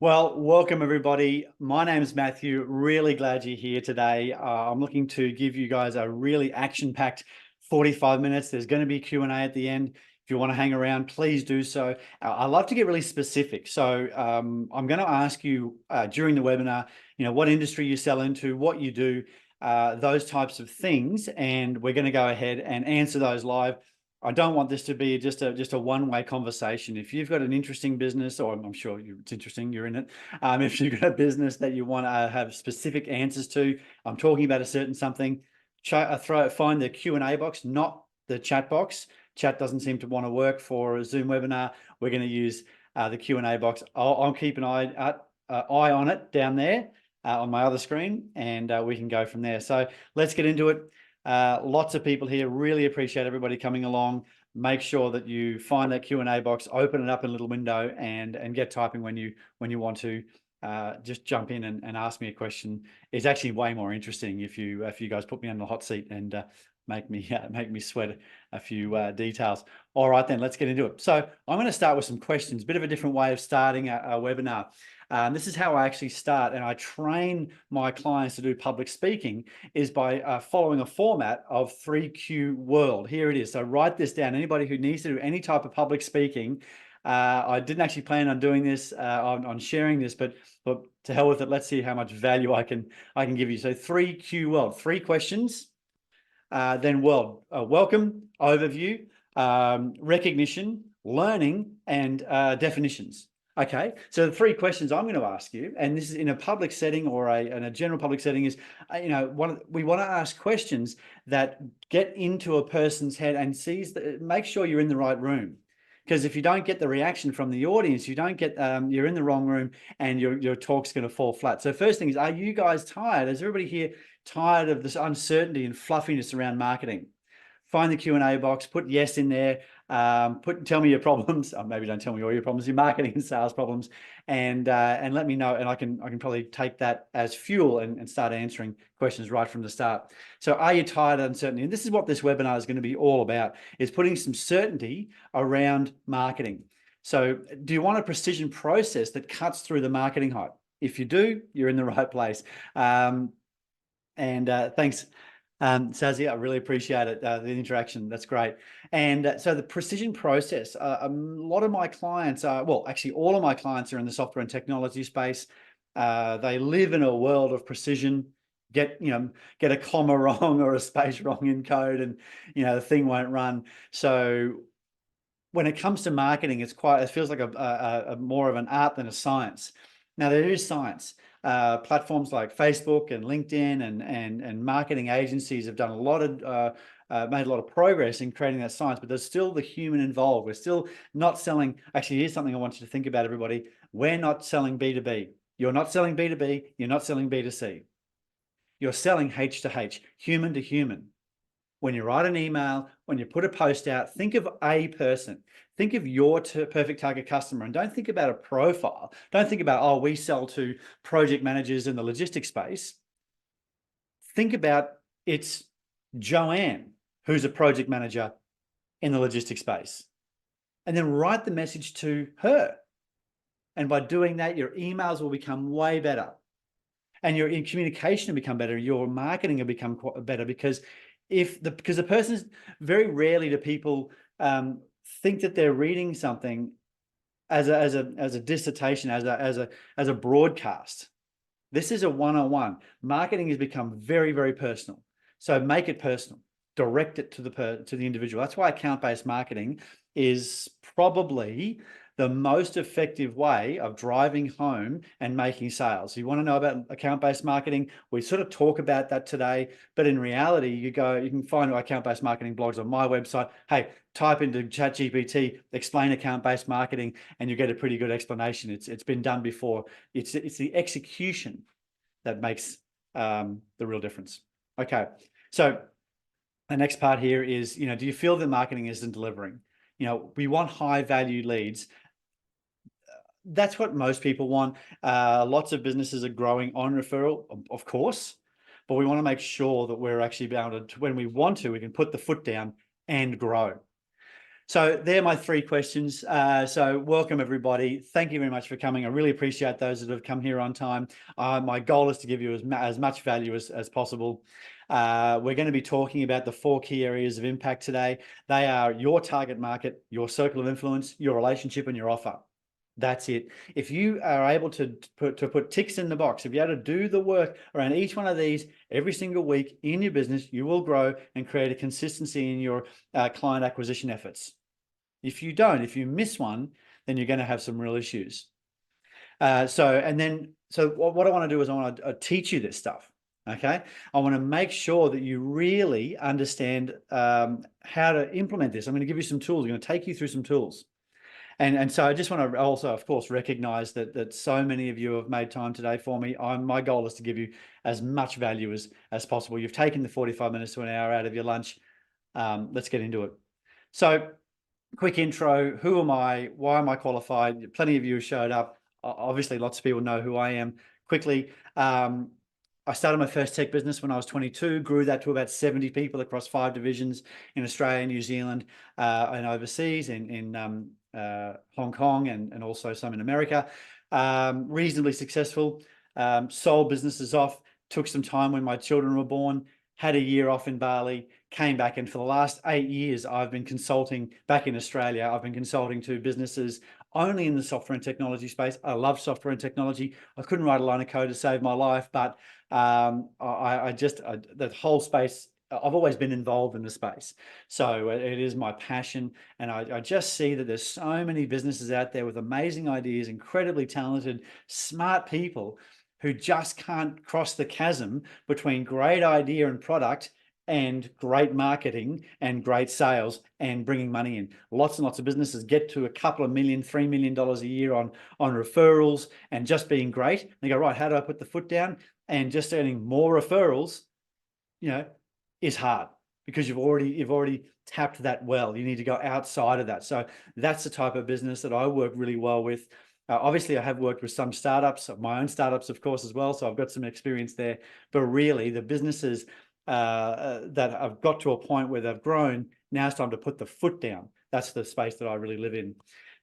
Well, welcome everybody. My name is Matthew. Really glad you're here today. I'm looking to give you guys a really action-packed 45 minutes. There's going to be Q&A at the end. If you want to hang around, please do so. I love to get really specific. So I'm going to ask you during the webinar, what industry you sell into, what you do, those types of things. And we're going to go ahead and answer those live. I don't want this to be just a one-way conversation. If you've got an interesting business, or I'm sure it's interesting, you're in it. If you've got a business that you want to have specific answers to, I'm talking about a certain something, find the Q&A box, not the chat box. Chat doesn't seem to want to work for a Zoom webinar. We're going to use the Q&A box. I'll keep an eye on it down there on my other screen, and we can go from there. So let's get into it. Lots of people here. Really appreciate everybody coming along. Make sure that you find that Q&A box, open it up in a little window, and get typing when you want to. Just jump in and ask me a question. It's actually way more interesting if you guys put me on the hot seat and make me sweat a few details. All right, then let's get into it. So I'm going to start with some questions. Bit of a different way of starting a webinar. This is how I actually start, and I train my clients to do public speaking is by following a format of 3Q World. Here it is. So write this down. Anybody who needs to do any type of public speaking, I didn't actually plan on doing this, on sharing this, but to hell with it. Let's see how much value I can give you. So 3Q World, 3 questions, then world, welcome, overview, recognition, learning, and definitions. Okay, so the 3 questions I'm going to ask you, and this is in a public setting or in a general public setting, is, we want to ask questions that get into a person's head and make sure you're in the right room. Because if you don't get the reaction from the audience, you don't get, you're in the wrong room and your talk's going to fall flat. So first thing is, are you guys tired? Is everybody here tired of this uncertainty and fluffiness around marketing? Find the Q&A box, put yes in there, tell me your problems. Maybe don't tell me all your problems, your marketing and sales problems, and let me know, and I can probably take that as fuel and start answering questions right from the start. So are you tired of uncertainty? And this is what this webinar is going to be all about, is putting some certainty around marketing. So do you want a precision process that cuts through the marketing hype? If you do, you're in the right place. Thanks, Sazia, I really appreciate it, the interaction. That's great. And so the precision process, a lot of my clients are, well, actually all of my clients are in the software and technology space. They live in a world of precision. Get a comma wrong or a space wrong in code, and the thing won't run. So when it comes to marketing, it feels like a more of an art than a science. Now there is science. Platforms like Facebook and LinkedIn and marketing agencies have done a lot of made a lot of progress in creating that science, but there's still the human involved. We're still not selling. Actually, here's something I want you to think about, everybody. We're not selling B2B. You're not selling B2B. You're not selling B2C. You're selling H to H, human to human. When you write an email, when you put a post out, think of a person. Think of your perfect target customer, and don't think about a profile. Don't think about, oh, we sell to project managers in the logistics space. Think about it's Joanne, who's a project manager in the logistics space. And then write the message to her. And by doing that, your emails will become way better. And your communication will become better. Your marketing will become better, because the person's, very rarely do people think that they're reading something as a dissertation, as a broadcast. This is a one-on-one. Marketing has become very, very personal. So make it personal. Direct it to the individual. That's why account-based marketing is probably the most effective way of driving home and making sales. You want to know about account-based marketing? We sort of talk about that today, but in reality, you can find account-based marketing blogs on my website. Hey, type into ChatGPT, explain account-based marketing, and you get a pretty good explanation. It's been done before. It's the execution that makes the real difference. Okay, so the next part here is, do you feel that marketing isn't delivering? We want high-value leads. That's what most people want. Lots of businesses are growing on referral, of course, but we want to make sure that we're actually able to, when we want to, we can put the foot down and grow. So they're my three questions. So welcome everybody. Thank you very much for coming. I really appreciate those that have come here on time. My goal is to give you as much value as possible. We're going to be talking about the 4 key areas of impact today. They are your target market, your circle of influence, your relationship, and your offer. That's it. If you are able to put ticks in the box, if you're able to do the work around each one of these every single week in your business, you will grow and create a consistency in your client acquisition efforts. If you don't, if you miss one, then you're going to have some real issues. So what I want to do is I want to teach you this stuff. Okay. I want to make sure that you really understand how to implement this. I'm going to give you some tools. I'm going to take you through some tools. And so I just want to also, of course, recognize that so many of you have made time today for me. My goal is to give you as much value as possible. You've taken the 45 minutes to an hour out of your lunch. Let's get into it. So quick intro. Who am I? Why am I qualified? Plenty of you showed up. Obviously, lots of people know who I am. Quickly, I started my first tech business when I was 22, grew that to about 70 people across 5 divisions in Australia, New Zealand, and overseas in Hong Kong and also some in America. Reasonably successful. Sold businesses off, took some time when my children were born, had a year off in Bali, came back, and for the last 8 years, I've been consulting back in Australia. I've been consulting to businesses only in the software and technology space. I love software and technology. I couldn't write a line of code to save my life, but that whole space, I've always been involved in the space. So it is my passion. And I just see that there's so many businesses out there with amazing ideas, incredibly talented, smart people who just can't cross the chasm between great idea and product and great marketing and great sales and bringing money in. Lots and lots of businesses get to a couple of million, $3 million a year on referrals and just being great. They go, right, how do I put the foot down? And just earning more referrals, is hard because you've already tapped that well. You need to go outside of that. So that's the type of business that I work really well with. Obviously, I have worked with some startups, my own startups, of course, as well. So I've got some experience there. But really, the businesses that have got to a point where they've grown, now it's time to put the foot down. That's the space that I really live in.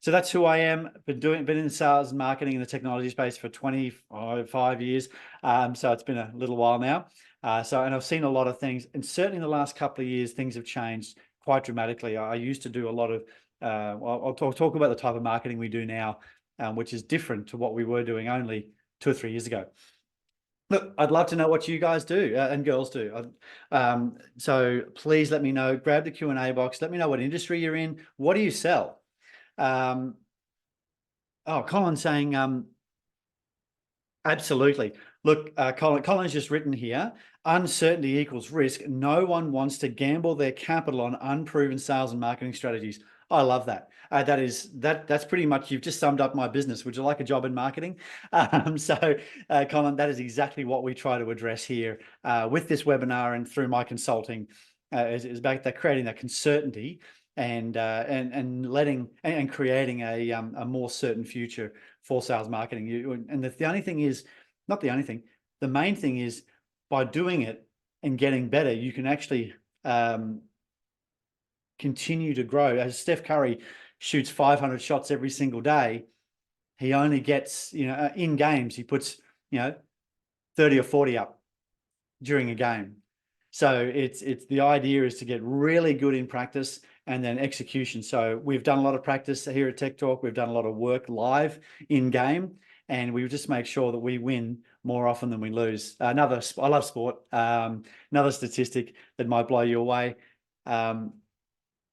So that's who I am. Been in sales and marketing in the technology space for 25 years. So it's been a little while now. And I've seen a lot of things, and certainly in the last couple of years, things have changed quite dramatically. I used to do a lot of, I'll talk about the type of marketing we do now, which is different to what we were doing only 2 or 3 years ago. Look, I'd love to know what you guys do and girls do. So please let me know. Grab the Q&A box. Let me know what industry you're in. What do you sell? Colin's saying, absolutely. Look, Colin's just written here, uncertainty equals risk. No one wants to gamble their capital on unproven sales and marketing strategies. I love that. That's pretty much, you've just summed up my business. Would you like a job in marketing? Colin, that is exactly what we try to address here with this webinar and through my consulting, is about that, creating that certainty and creating a more certain future for sales marketing. The main thing is, by doing it and getting better, you can actually continue to grow. As Steph Curry shoots 500 shots every single day, he only gets, in games, he puts, 30 or 40 up during a game. So it's the idea is to get really good in practice and then execution. So we've done a lot of practice here at TechTorque. We've done a lot of work live in game, and we just make sure that we win more often than we lose. I love sport. Another statistic that might blow you away.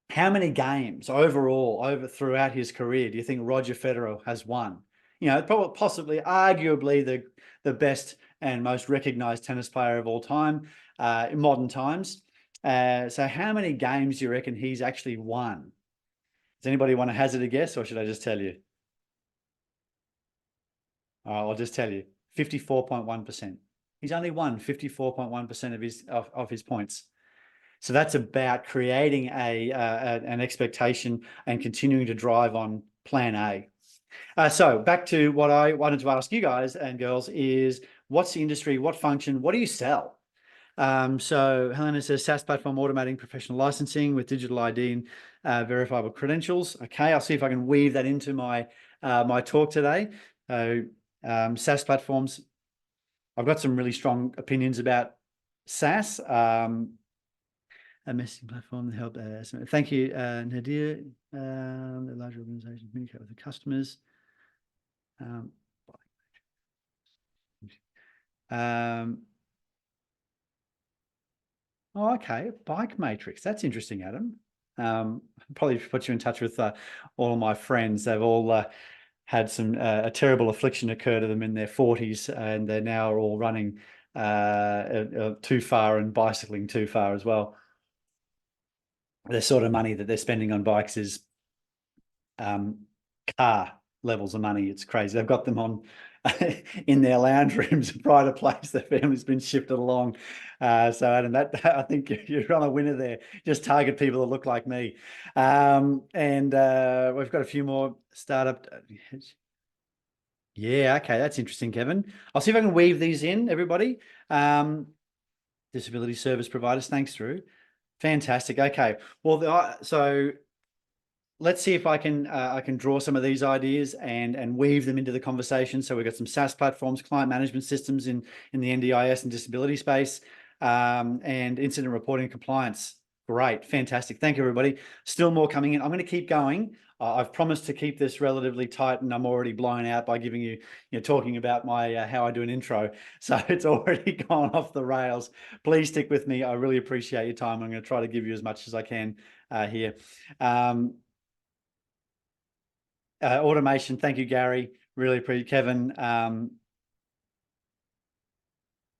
How many games overall throughout his career do you think Roger Federer has won? Probably, possibly, arguably the best and most recognized tennis player of all time in modern times. So how many games do you reckon he's actually won? Does anybody want to hazard a guess, or should I just tell you? I'll just tell you, 54.1%. He's only won 54.1% of his points. So that's about creating an expectation and continuing to drive on plan A. So back to what I wanted to ask you guys and girls is, what's the industry? What function? What do you sell? So Helena says SaaS platform automating professional licensing with digital ID and verifiable credentials. Okay, I'll see if I can weave that into my my talk today. So SaaS platforms, I've got some really strong opinions about SaaS. A messaging platform to help. Thank you, Nadir. The larger organization communicate with the customers. Oh, okay, bike matrix. That's interesting, Adam. Probably put you in touch with all of my friends. They've all had some a terrible affliction occur to them in their 40s, and they're now all running too far and bicycling too far as well. The sort of money that they're spending on bikes is car levels of money. It's crazy. They've got them on in their lounge rooms, pride of place. Their family's been shifted along. So Adam, that I think you're on a winner there. Just target people that look like me. And we've got a few more startup. Yeah, okay, that's interesting, Kevin. I'll see if I can weave these in, everybody. Disability service providers. Thanks, Drew. Fantastic. Okay. Well, so let's see if I can draw some of these ideas and weave them into the conversation. So we've got some SaaS platforms, client management systems in the NDIS and disability space, and incident reporting and compliance. Great, fantastic. Thank you, everybody. Still more coming in. I'm going to keep going. I've promised to keep this relatively tight, and I'm already blown out by giving you talking about my how I do an intro. So it's already gone off the rails. Please stick with me. I really appreciate your time. I'm going to try to give you as much as I can here. Automation. Thank you, Gary. Really appreciate Kevin.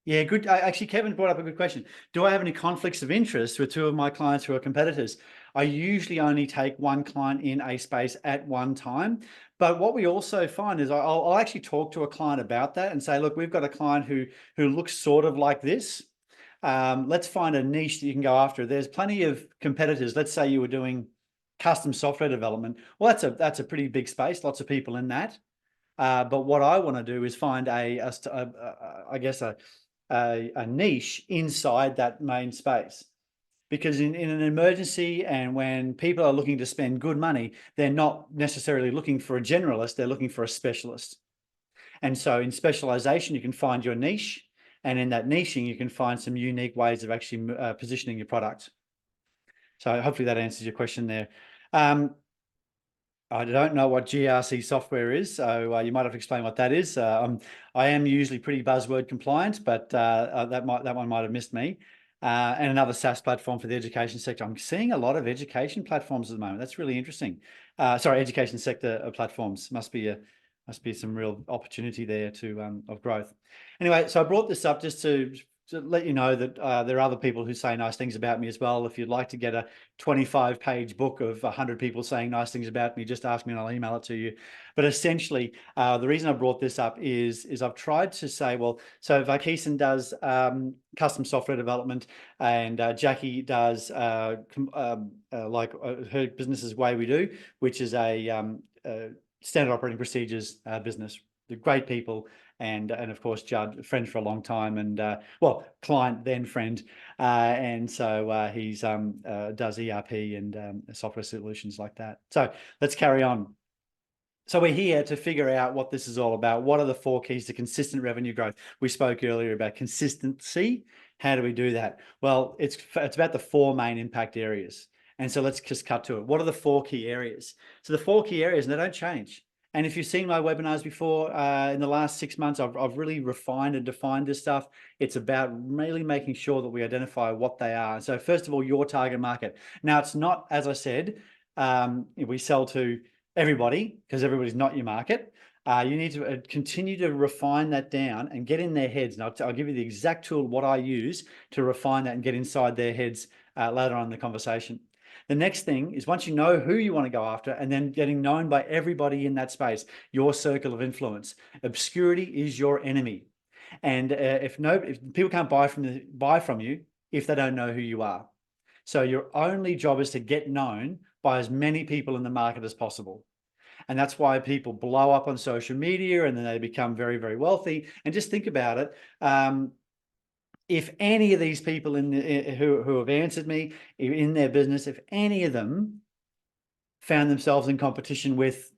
Yeah, good. Actually, Kevin brought up a good question. Do I have any conflicts of interest with two of my clients who are competitors? I usually only take one client in a space at one time. But what we also find is I'll actually talk to a client about that and say, look, we've got a client who looks sort of like this. Let's find a niche that you can go after. There's plenty of competitors. Let's say you were doing custom software development. Well, that's a pretty big space. Lots of people in that. But what I want to do is find I guess a niche inside that main space. Because in an emergency and when people are looking to spend good money, they're not necessarily looking for a generalist, they're looking for a specialist. And so in specialization, you can find your niche. And in that niching, you can find some unique ways of actually positioning your product. So hopefully that answers your question there. I don't know what GRC software is, so you might have to explain what that is. I am usually pretty buzzword compliant, but that one might have missed me. And another SaaS platform for the education sector. I'm seeing a lot of education platforms at the moment. That's really interesting. Sorry, education sector platforms must be some real opportunity there of growth. Anyway, so I brought this up just to let you know that there are other people who say nice things about me as well. If you'd like to get a 25-page book of 100 people saying nice things about me, just ask me and I'll email it to you. But essentially, the reason I brought this up is I've tried to say, well, so Vakisen does custom software development, and Jackie does like her business's Way We Do, which is a standard operating procedures business. They're great people. And of course, Judd, friend for a long time, and well, client then friend, and so he's does ERP and software solutions like that. So let's carry on. So we're here to figure out what this is all about. What are the 4 keys to consistent revenue growth? We spoke earlier about consistency. How do we do that? Well, it's about the 4 main impact areas. And so let's just cut to it. What are the 4 key areas? So the 4 key areas, and they don't change. And if you've seen my webinars before, in the last 6 months, I've really refined and defined this stuff. It's about really making sure that we identify what they are. So first of all, your target market. Now, it's not, as I said, we sell to everybody because everybody's not your market. You need to continue to refine that down and get in their heads. And I'll give you the exact tool, what I use to refine that and get inside their heads later on in the conversation. The next thing is once you know who you want to go after and then getting known by everybody in that space, your circle of influence. Obscurity is your enemy. And if people can't buy from you if they don't know who you are. So your only job is to get known by as many people in the market as possible. And that's why people blow up on social media and then they become very, very wealthy. And just think about it. if any of these people who have answered me in their business, if any of them found themselves in competition with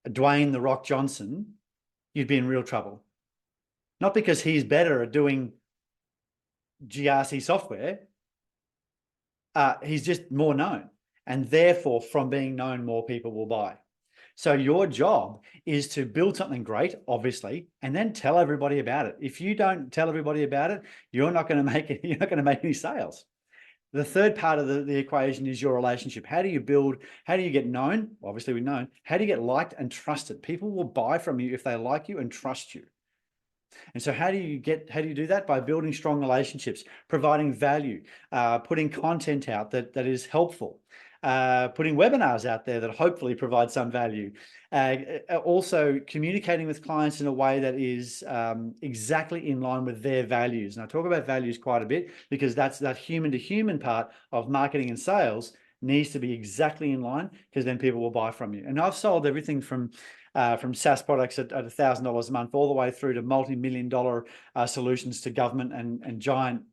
Dwayne "The Rock" Johnson, you'd be in real trouble. Not because he's better at doing GRC software. He's just more known. And therefore, from being known, more people will buy. So your job is to build something great, obviously, and then tell everybody about it. If you don't tell everybody about it, you're not going to make it, you're not going to make any sales. The third part of the equation is your relationship. How do you get known? Obviously, we're known. How do you get liked and trusted? People will buy from you if they like you and trust you. And so how do you do that? By building strong relationships, providing value, putting content out that is helpful, putting webinars out there that hopefully provide some value, also communicating with clients in a way that is exactly in line with their values. And I talk about values quite a bit because that human to human part of marketing and sales needs to be exactly in line, because then people will buy from you. And I've sold everything from SaaS products at $1,000 a month all the way through to multi-million-dollar solutions to government and giant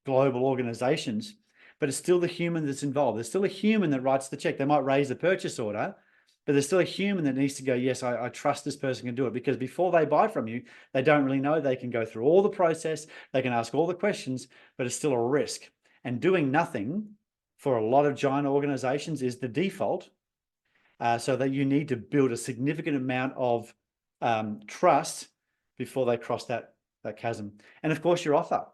global organizations. But it's still the human that's involved. There's still a human that writes the check. They might raise the purchase order, but there's still a human that needs to go, yes, I trust this person can do it, because before they buy from you, they don't really know. They can go through all the process, they can ask all the questions, but it's still a risk. And doing nothing for a lot of giant organizations is the default. So that you need to build a significant amount of trust before they cross that chasm. And of course, your offer.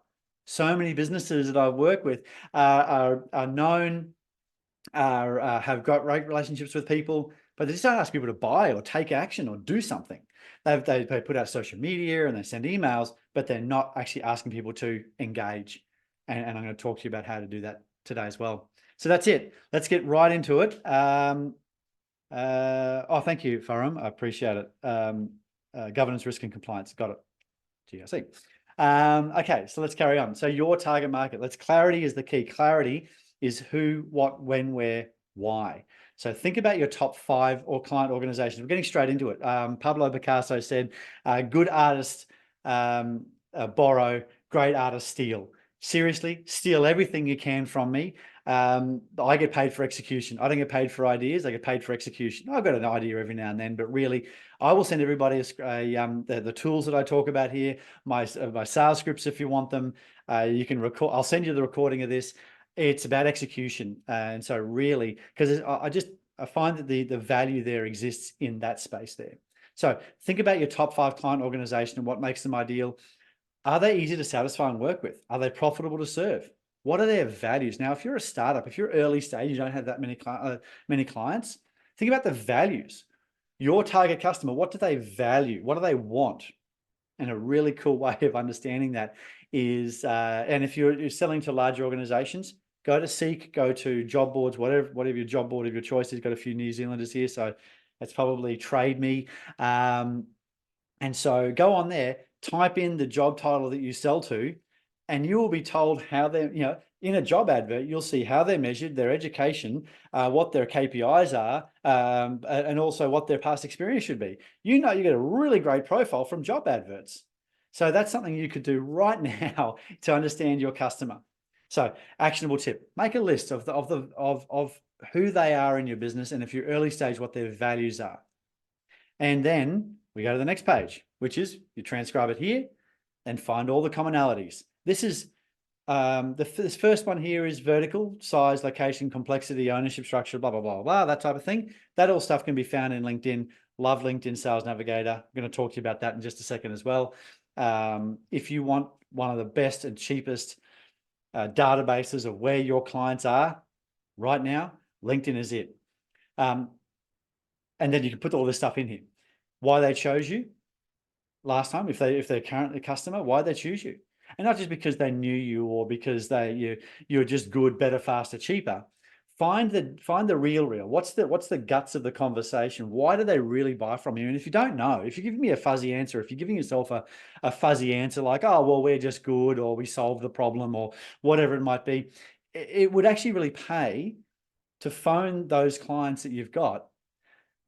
So many businesses that I've worked with are known, have got great relationships with people, but they just don't ask people to buy or take action or do something. They put out social media and they send emails, but they're not actually asking people to engage. And I'm going to talk to you about how to do that today as well. So that's it. Let's get right into it. Thank you, Farum. I appreciate it. Governance, risk, and compliance. Got it. GRC. Okay, so let's carry on. So your target market. Clarity is the key. Clarity is who, what, when, where, why. So think about your top 5 or client organizations. We're getting straight into it. Pablo Picasso said, good artists borrow, great artists steal. Seriously, steal everything you can from me. I get paid for execution. I don't get paid for ideas. I get paid for execution. I've got an idea every now and then, but really, I will send everybody the tools that I talk about here, my sales scripts if you want them. You can record. I'll send you the recording of this. It's about execution, and so really, because I find that the value there exists in that space there. So think about your top 5 client organization and what makes them ideal. Are they easy to satisfy and work with? Are they profitable to serve? What are their values? Now, if you're a startup, if you're early stage, you don't have that many clients, think about the values. Your target customer, what do they value? What do they want? And a really cool way of understanding that is, and if you're selling to larger organizations, go to Seek, go to job boards, whatever your job board of your choice is. Got a few New Zealanders here, so that's probably Trade Me. And so go on there, type in the job title that you sell to, and you will be told how they're, in a job advert, you'll see how they're measured, their education, what their KPIs are, and also what their past experience should be. You get a really great profile from job adverts. So that's something you could do right now to understand your customer. So actionable tip, make a list of who they are in your business, and if you're early stage, what their values are. And then we go to the next page, which is you transcribe it here and find all the commonalities. This is this first one here is vertical, size, location, complexity, ownership structure, blah, blah, blah, blah, that type of thing. That all stuff can be found in LinkedIn. Love LinkedIn Sales Navigator. I'm going to talk to you about that in just a second as well. If you want one of the best and cheapest databases of where your clients are right now, LinkedIn is it. And then you can put all this stuff in here. Why they chose you last time, if they're currently a customer, why they choose you. And not just because they knew you or because you're just good, better, faster, cheaper. Find the real. What's the guts of the conversation? Why do they really buy from you? And if you don't know, if you're giving me a fuzzy answer, if you're giving yourself a fuzzy answer like, oh, well, we're just good, or we solved the problem, or whatever it might be, it would actually really pay to phone those clients that you've got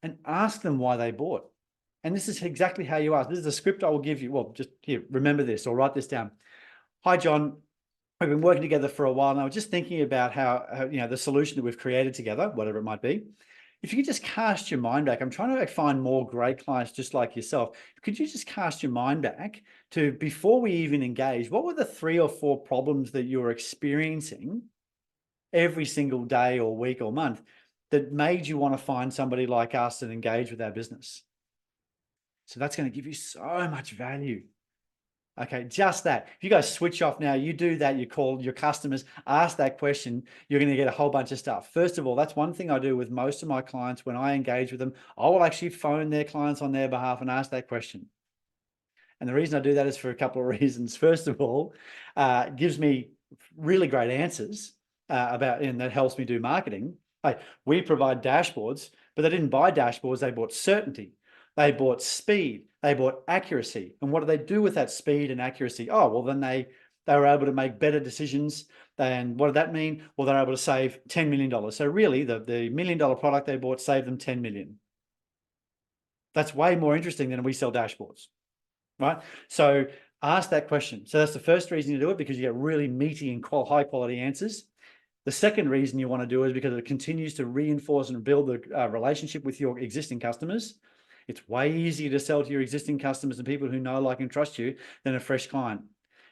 and ask them why they bought. And this is exactly how you ask. This is the script I will give you. Well, just here, remember this or write this down. hi, John. We've been working together for a while now. Just thinking about how the solution that we've created together, whatever it might be. If you could just cast your mind back, I'm trying to find more great clients just like yourself. Could you just cast your mind back to before we even engage? What were the 3 or 4 problems that you were experiencing every single day or week or month that made you want to find somebody like us and engage with our business? So that's going to give you so much value. Okay, just that. If you guys switch off now, you do that, you call your customers, ask that question, you're going to get a whole bunch of stuff. First of all, that's one thing I do with most of my clients when I engage with them. I will actually phone their clients on their behalf and ask that question. And the reason I do that is for a couple of reasons. First of all, it gives me really great answers and that helps me do marketing. We provide dashboards, but they didn't buy dashboards, they bought certainty. They bought speed, they bought accuracy. And what do they do with that speed and accuracy? Oh, well, then they were able to make better decisions. And what did that mean? Well, they're able to save $10 million. So really, the $1 million product they bought saved them 10 million. That's way more interesting than we sell dashboards, right? So ask that question. So that's the first reason you do it, because you get really meaty and high quality answers. The second reason you want to do it is because it continues to reinforce and build the relationship with your existing customers. It's way easier to sell to your existing customers and people who know, like, and trust you than a fresh client.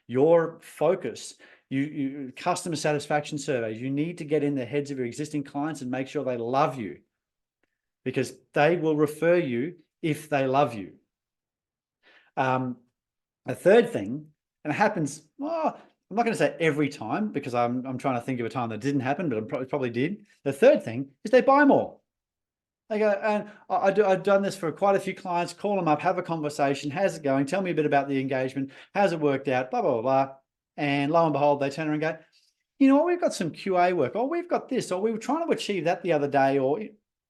Your focus, you customer satisfaction surveys, you need to get in the heads of your existing clients and make sure they love you, because they will refer you if they love you. A third thing, and it happens, well, I'm not going to say every time, because I'm trying to think of a time that didn't happen, but it probably did. The third thing is they buy more. They go, and I've done this for quite a few clients, call them up, have a conversation. How's it going? Tell me a bit about the engagement. How's it worked out? Blah, blah, blah, blah. And lo and behold, they turn around and go, you know what, we've got some QA work, or we've got this, or we were trying to achieve that the other day,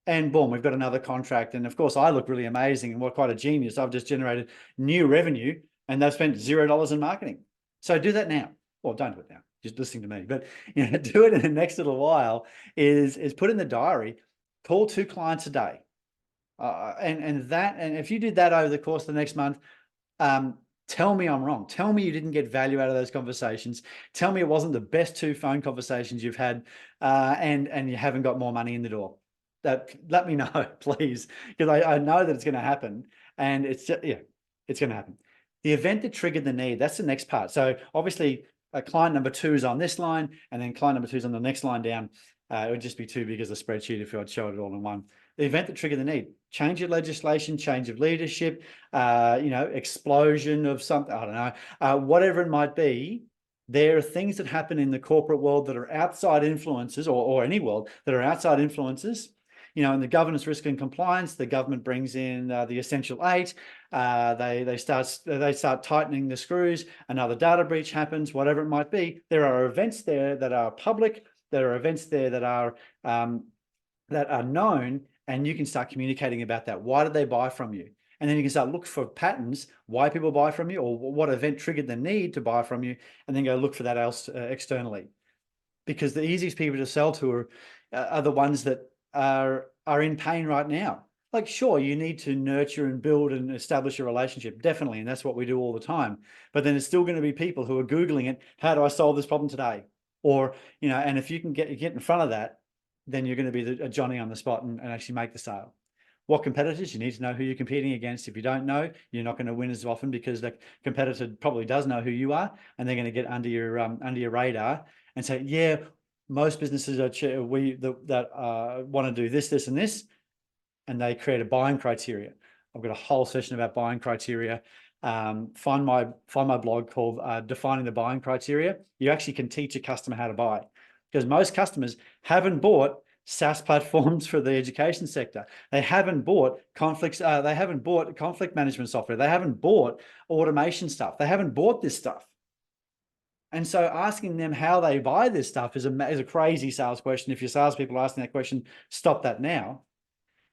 and boom, we've got another contract. And of course, I look really amazing and we're quite a genius. I've just generated new revenue and they've spent $0 in marketing. So do that now. Well, don't do it now, just listening to me, but do it in the next little while. Is put in the diary, call 2 clients a day. And if you did that over the course of the next month, tell me I'm wrong. Tell me you didn't get value out of those conversations. Tell me it wasn't the best 2 phone conversations you've had, and you haven't got more money in the door. Let me know, please, because I know that it's going to happen, and it's just, it's going to happen. The event that triggered the need, that's the next part. So obviously, client number 2 is on this line, and then client number 2 is on the next line down. It would just be too big as a spreadsheet if I'd show it all in one. The event that triggered the need: change of legislation, change of leadership, explosion of something, I don't know, whatever it might be. There are things that happen in the corporate world that are outside influences, or any world that are outside influences. In the governance, risk and compliance, the government brings in the Essential 8. They start tightening the screws. Another data breach happens, whatever it might be. There are events there that are public. There are events there that are known, and you can start communicating about that. Why did they buy from you? And then you can start look for patterns, why people buy from you, or what event triggered the need to buy from you, and then go look for that else externally. Because the easiest people to sell to are the ones that are in pain right now. Like, sure, you need to nurture and build and establish a relationship, definitely, and that's what we do all the time. But then it's still going to be people who are Googling it, how do I solve this problem today? Or, and if you can get in front of that, then you're going to be a Johnny on the spot and actually make the sale. What competitors? You need to know who you're competing against. If you don't know, you're not going to win as often, because the competitor probably does know who you are, and they're going to get under your radar and say, yeah, most businesses want to do this, this, and this, and they create a buying criteria. I've got a whole session about buying criteria. Find my blog called Defining the Buying Criteria. You actually can teach a customer how to buy, because most customers haven't bought SaaS platforms for the education sector. They haven't bought conflicts. They haven't bought conflict management software. They haven't bought automation stuff. They haven't bought this stuff. And so asking them how they buy this stuff is a crazy sales question. If your salespeople are asking that question, stop that now.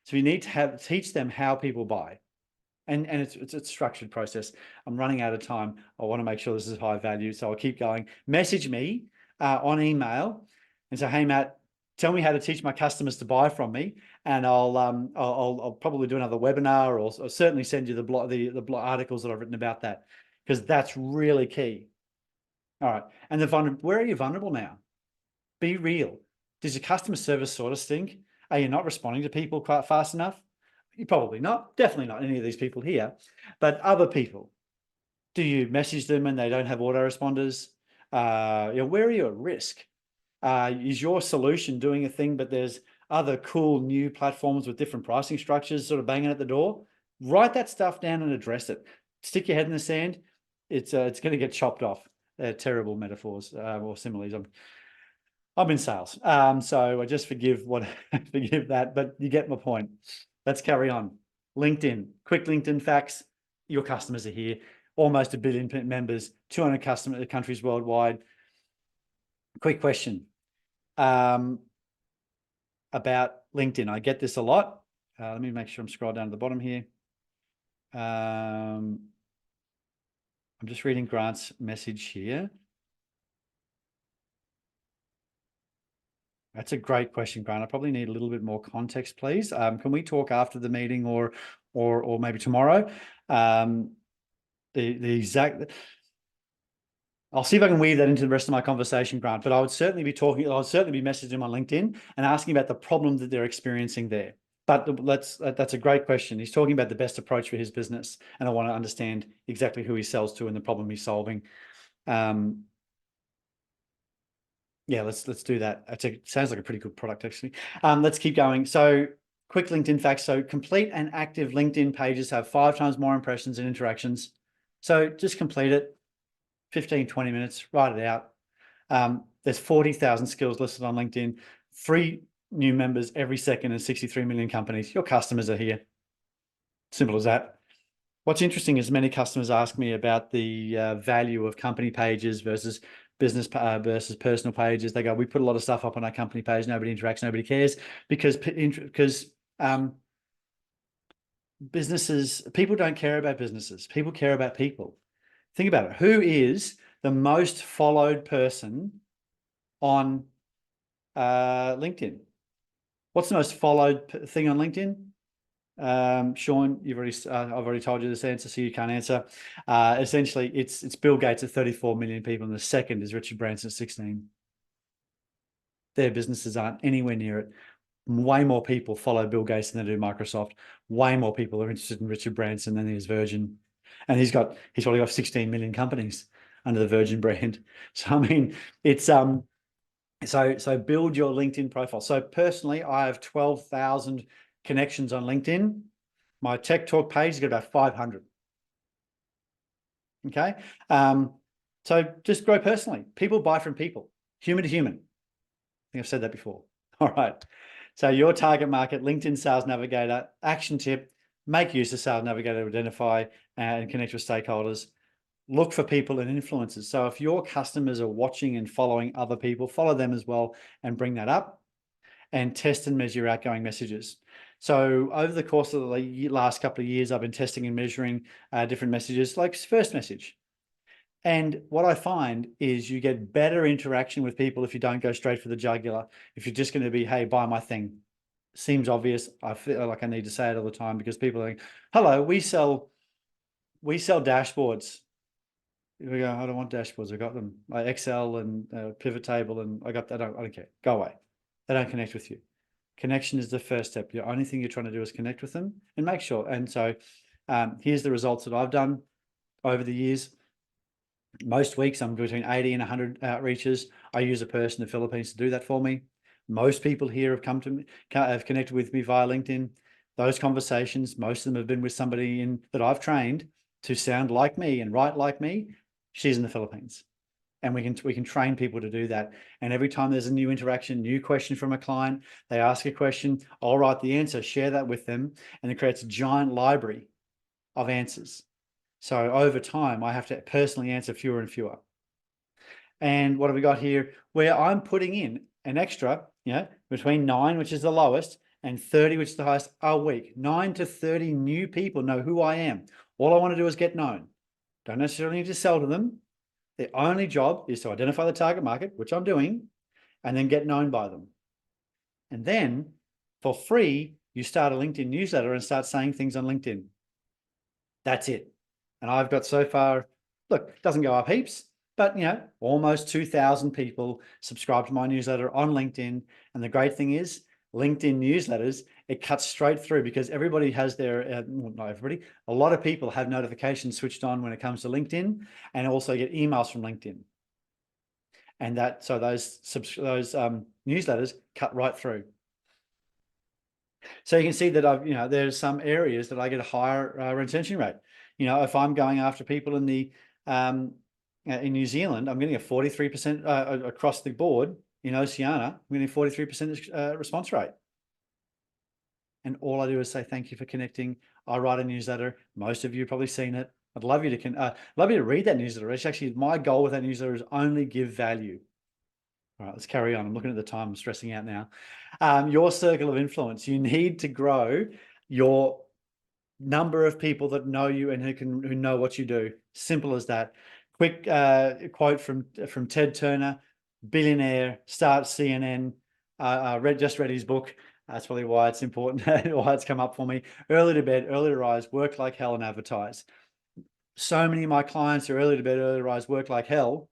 So you need to teach them how people buy. And it's a structured process. I'm running out of time. I want to make sure this is high value, so I'll keep going. Message me on email and say, hey, Matt, tell me how to teach my customers to buy from me, and I'll probably do another webinar, or certainly send you the blog articles that I've written about that, because that's really key. All right. And where are you vulnerable now? Be real. Does your customer service sort of stink? Are you not responding to people quite fast enough? You're probably not. Definitely not any of these people here, but other people. Do you message them and they don't have autoresponders? Where are you at risk? Is your solution doing a thing, but there's other cool new platforms with different pricing structures sort of banging at the door? Write that stuff down and address it. Stick your head in the sand. It's going to get chopped off. Terrible metaphors or similes. I'm in sales, so I just forgive that, but you get my point. Let's carry on. LinkedIn, quick LinkedIn facts. Your customers are here. Almost 1 billion members, 200 countries worldwide. Quick question about LinkedIn. I get this a lot. Let me make sure I'm scrolled down to the bottom here. I'm just reading Grant's message here. That's a great question, Grant. I probably need a little bit more context, please. Can we talk after the meeting or maybe tomorrow? The exact. I'll see if I can weave that into the rest of my conversation, Grant. But I would certainly be messaging them on LinkedIn and asking about the problem that they're experiencing there. But that's a great question. He's talking about the best approach for his business, and I want to understand exactly who he sells to and the problem he's solving. Yeah, let's do that. Sounds like a pretty good product, actually. Let's keep going. So quick LinkedIn facts. So complete and active LinkedIn pages have 5 times more impressions and interactions. So just complete it, 15, 20 minutes, write it out. There's 40,000 skills listed on LinkedIn, 3 new members every second and 63 million companies. Your customers are here. Simple as that. What's interesting is many customers ask me about the value of company pages versus business versus personal pages. They go, we put a lot of stuff up on our company page. Nobody interacts. Nobody cares because people don't care about businesses. People care about people. Think about it. Who is the most followed person on LinkedIn? What's the most followed thing on LinkedIn? Sean, I've already told you this answer, so you can't answer. Essentially, it's Bill Gates at 34 million people, and the second is Richard Branson at 16. Their businesses aren't anywhere near it. Way more people follow Bill Gates than they do Microsoft. Way more people are interested in Richard Branson than there's Virgin, and he's probably got 16 million companies under the Virgin brand. So I mean, it's so build your LinkedIn profile. So personally, I have 12,000 connections on LinkedIn. My TechTorque page has got about 500. Okay. So just grow personally. People buy from people, human to human. I think I've said that before. All right. So your target market, LinkedIn Sales Navigator, action tip, make use of Sales Navigator to identify and connect with stakeholders. Look for people and influencers. So if your customers are watching and following other people, follow them as well and bring that up, and test and measure outgoing messages. So over the course of the last couple of years, I've been testing and measuring different messages, like first message. And what I find is you get better interaction with people if you don't go straight for the jugular. If you're just going to be, hey, buy my thing. Seems obvious. I feel like I need to say it all the time because people are like, hello, we sell dashboards. We go, I don't want dashboards. I got them. Excel and pivot table, and I don't care. Go away. They don't connect with you. Connection is the first step. The only thing you're trying to do is connect with them and make sure. And so here's the results that I've done over the years. Most weeks I'm between 80 and 100 outreaches. I use a person in the Philippines to do that for me. Most people here have come to me, have connected with me via LinkedIn. Those conversations, most of them have been with somebody that I've trained to sound like me and write like me. She's in the Philippines. And we can train people to do that. And every time there's a new interaction, new question from a client, they ask a question, I'll write the answer, share that with them, and it creates a giant library of answers. So over time, I have to personally answer fewer and fewer. And what have we got here? Where I'm putting in an extra, between 9, which is the lowest, and 30, which is the highest, a week. 9 to 30 new people know who I am. All I want to do is get known. Don't necessarily need to sell to them. The only job is to identify the target market, which I'm doing, and then get known by them. And then for free, you start a LinkedIn newsletter and start saying things on LinkedIn. That's it. And I've got so far, look, it doesn't go up heaps. But, almost 2,000 people subscribe to my newsletter on LinkedIn. And the great thing is LinkedIn newsletters, it cuts straight through because everybody has their, not everybody, a lot of people have notifications switched on when it comes to LinkedIn, and also get emails from LinkedIn. And so those newsletters cut right through. So you can see that there's some areas that I get a higher retention rate. If I'm going after people in New Zealand, I'm getting a 43% across the board. In Oceania, I'm getting a 43% response rate. And all I do is say, thank you for connecting. I write a newsletter. Most of you have probably seen it. I'd love you to read that newsletter. It's actually, my goal with that newsletter is only give value. All right, let's carry on. I'm looking at the time. I'm stressing out now. Your circle of influence. You need to grow your number of people that know you and who know what you do. Simple as that. Quick quote from Ted Turner, billionaire, starts CNN. Just read his book. That's probably why it's important, why it's come up for me. Early to bed, early to rise, work like hell, and advertise. So many of my clients are early to bed, early to rise, work like hell,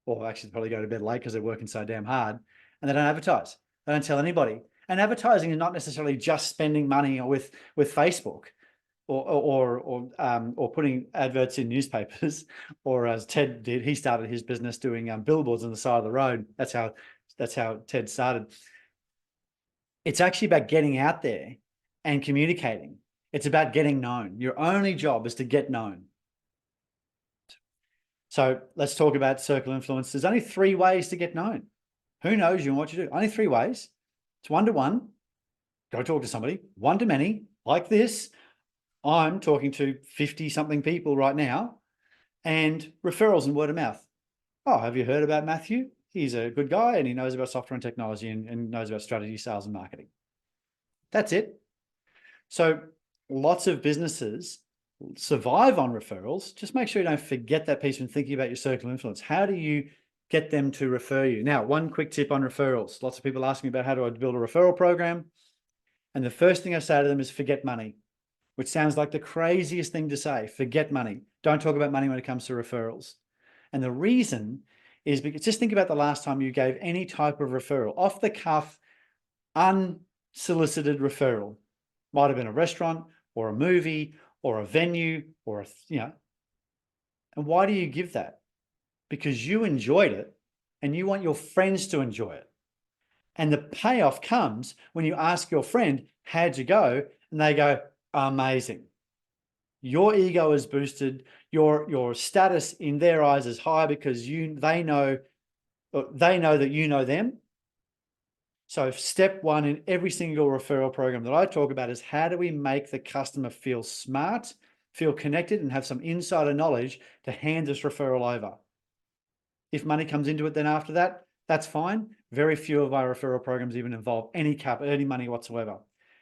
or actually probably go to bed late because they're working so damn hard, and they don't advertise. They don't tell anybody. And advertising is not necessarily just spending money with Facebook or putting adverts in newspapers, or as Ted did, he started his business doing billboards on the side of the road. That's how Ted started. It's actually about getting out there and communicating. It's about getting known. Your only job is to get known. So let's talk about circle influence. There's only 3 ways to get known. Who knows you and what you do? Only 3 ways. It's 1-to-1. Go talk to somebody. 1-to-many, like this. I'm talking to 50-something people right now. And referrals and word of mouth. Oh, have you heard about Matthew? He's a good guy and he knows about software and technology and knows about strategy, sales, and marketing. That's it. So lots of businesses survive on referrals. Just make sure you don't forget that piece when thinking about your circle of influence. How do you get them to refer you? Now, one quick tip on referrals. Lots of people ask me about how do I build a referral program. And the first thing I say to them is forget money, which sounds like the craziest thing to say. Forget money. Don't talk about money when it comes to referrals. And the reason is because just think about the last time you gave any type of referral, off the cuff, unsolicited referral. Might have been a restaurant or a movie or a venue or and why do you give that? Because you enjoyed it and you want your friends to enjoy it. And the payoff comes when you ask your friend, how'd you go? And they go, amazing. Your ego is boosted. Your status in their eyes is high because they know that you know them. So step 1 in every single referral program that I talk about is how do we make the customer feel smart, feel connected, and have some insider knowledge to hand this referral over. If money comes into it then after that, that's fine. Very few of our referral programs even involve any money whatsoever.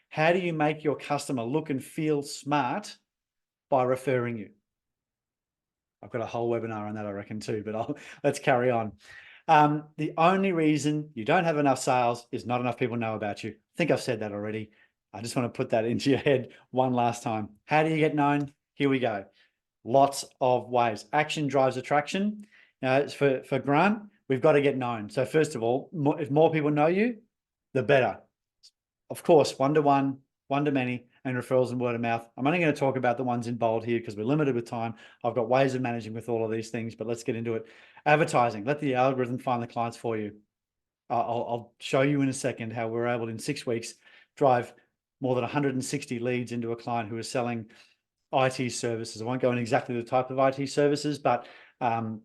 How do you make your customer look and feel smart by referring you? I've got a whole webinar on that, I reckon, too, but let's carry on. The only reason you don't have enough sales is not enough people know about you. I think I've said that already. I just want to put that into your head one last time. How do you get known? Here we go. Lots of ways. Action drives attraction. For Grant, we've got to get known. So first of all, if more people know you, the better. Of course, 1-to-1, 1-to-many, and referrals and word of mouth. I'm only going to talk about the ones in bold here because we're limited with time. I've got ways of managing with all of these things, but let's get into it. Advertising. Let the algorithm find the clients for you. I'll show you in a second how we're able in 6 weeks drive more than 160 leads into a client who is selling IT services. I won't go into exactly the type of IT services, but it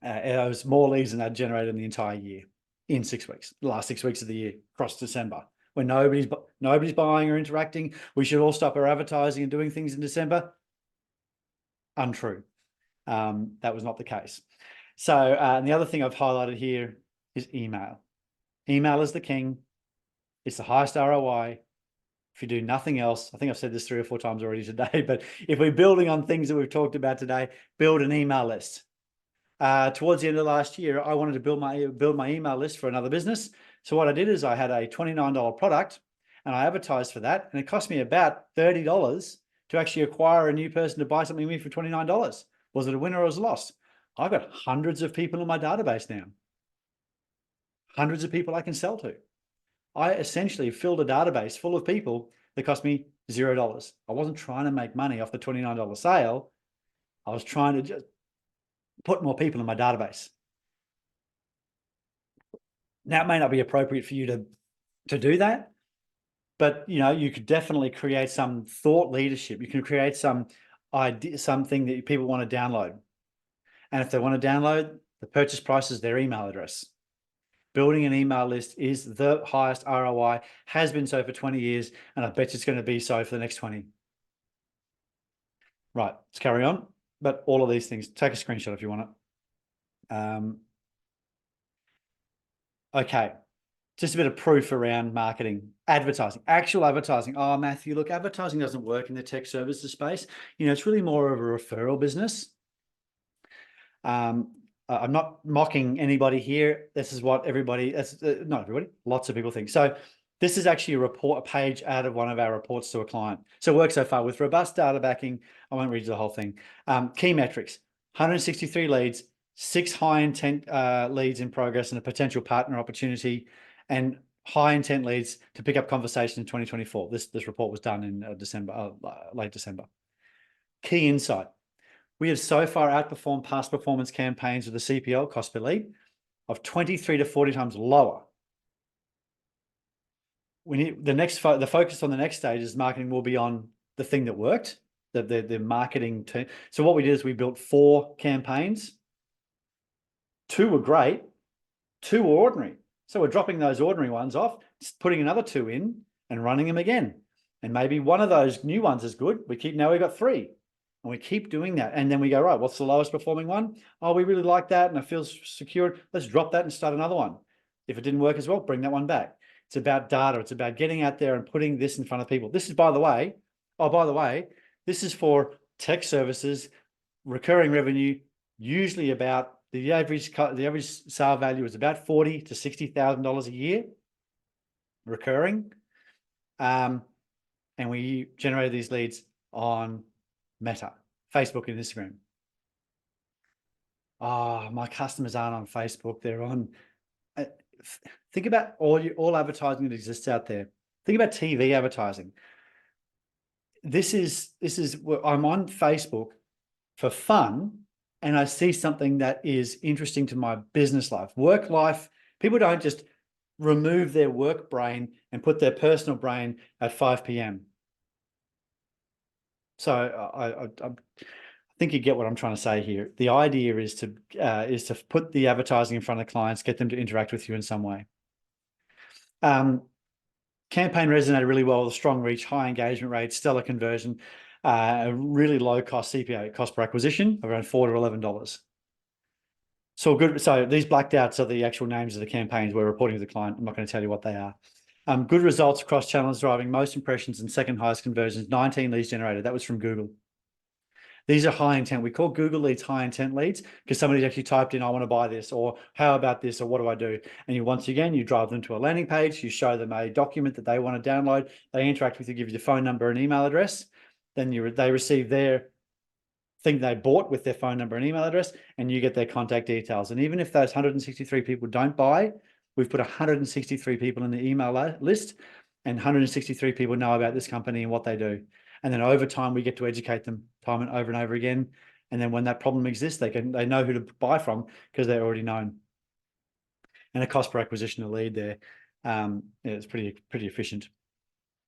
was more leads than I'd generated in the entire year in 6 weeks, the last 6 weeks of the year, across December. When nobody's buying or interacting, we should all stop our advertising and doing things in December. Untrue. That was not the case. So, and the other thing I've highlighted here is email. Email is the king. It's the highest ROI. If you do nothing else, I think I've said this 3 or 4 times already today, but if we're building on things that we've talked about today, build an email list. Towards the end of last year, I wanted to build my email list for another business. So what I did is I had a $29 product and I advertised for that. And it cost me about $30 to actually acquire a new person to buy something with me for $29. Was it a win or was it a loss? I've got hundreds of people in my database now, hundreds of people I can sell to. I essentially filled a database full of people that cost me $0. I wasn't trying to make money off the $29 sale. I was trying to just put more people in my database. Now, it may not be appropriate for you to do that, but you could definitely create some thought leadership. You can create some idea, something that people want to download. And if they want to download, the purchase price is their email address. Building an email list is the highest ROI, has been so for 20 years, and I bet it's going to be so for the next 20. Right, let's carry on. But all of these things, take a screenshot if you want it. Okay, just a bit of proof around marketing, advertising, actual advertising. Oh, Matthew, look, advertising doesn't work in the tech services space. It's really more of a referral business. I'm not mocking anybody here. This is what everybody, not everybody, lots of people think. So this is actually a page out of one of our reports to a client. So it works so far with robust data backing. I won't read you the whole thing. Key metrics, 163 leads, 6 high intent leads in progress and a potential partner opportunity, and high intent leads to pick up conversation in 2024. This report was done in late December. Key insight. We have so far outperformed past performance campaigns with the CPL, cost per lead, of 23 to 40 times lower. We need the focus on the next stage is marketing will be on the thing that worked, the marketing team. So what we did is we built 4 campaigns. 2 were great, 2 were ordinary. So we're dropping those ordinary ones off, putting another 2 in and running them again. And maybe one of those new ones is good. Now we've got 3. And we keep doing that. And then we go, right, what's the lowest performing one? Oh, we really like that and it feels secure. Let's drop that and start another one. If it didn't work as well, bring that one back. It's about data. It's about getting out there and putting this in front of people. This is, by the way, this is for tech services, recurring revenue, usually about the average sale value is about $40,000 to $60,000 a year, recurring. And we generated these leads on Meta, Facebook and Instagram. Oh, my customers aren't on Facebook. They're on. Think about all advertising that exists out there. Think about TV advertising. This is I'm on Facebook for fun, and I see something that is interesting to my business life, work life. People don't just remove their work brain and put their personal brain at 5 p.m. So I think you get what I'm trying to say here. The idea is to put the advertising in front of clients, get them to interact with you in some way. Campaign resonated really well with strong reach, high engagement rates, stellar conversion, a really low cost CPA, cost per acquisition, around $4 to $11. So good. So these blacked outs are the actual names of the campaigns we're reporting to the client. I'm not going to tell you what they are. Good results across channels, driving most impressions and second highest conversions, 19 leads generated. That was from Google. These are high intent. We call Google leads high intent leads because somebody's actually typed in, I want to buy this, or how about this, or what do I do? And once again, you drive them to a landing page, you show them a document that they want to download, they interact with you, give you the phone number and email address, then they receive their thing they bought with their phone number and email address, and you get their contact details. And even if those 163 people don't buy, we've put 163 people in the email list, and 163 people know about this company and what they do. And then over time, we get to educate them time and over again. And then when that problem exists, they know who to buy from because they're already known. And a cost per acquisition a lead there, it's pretty efficient.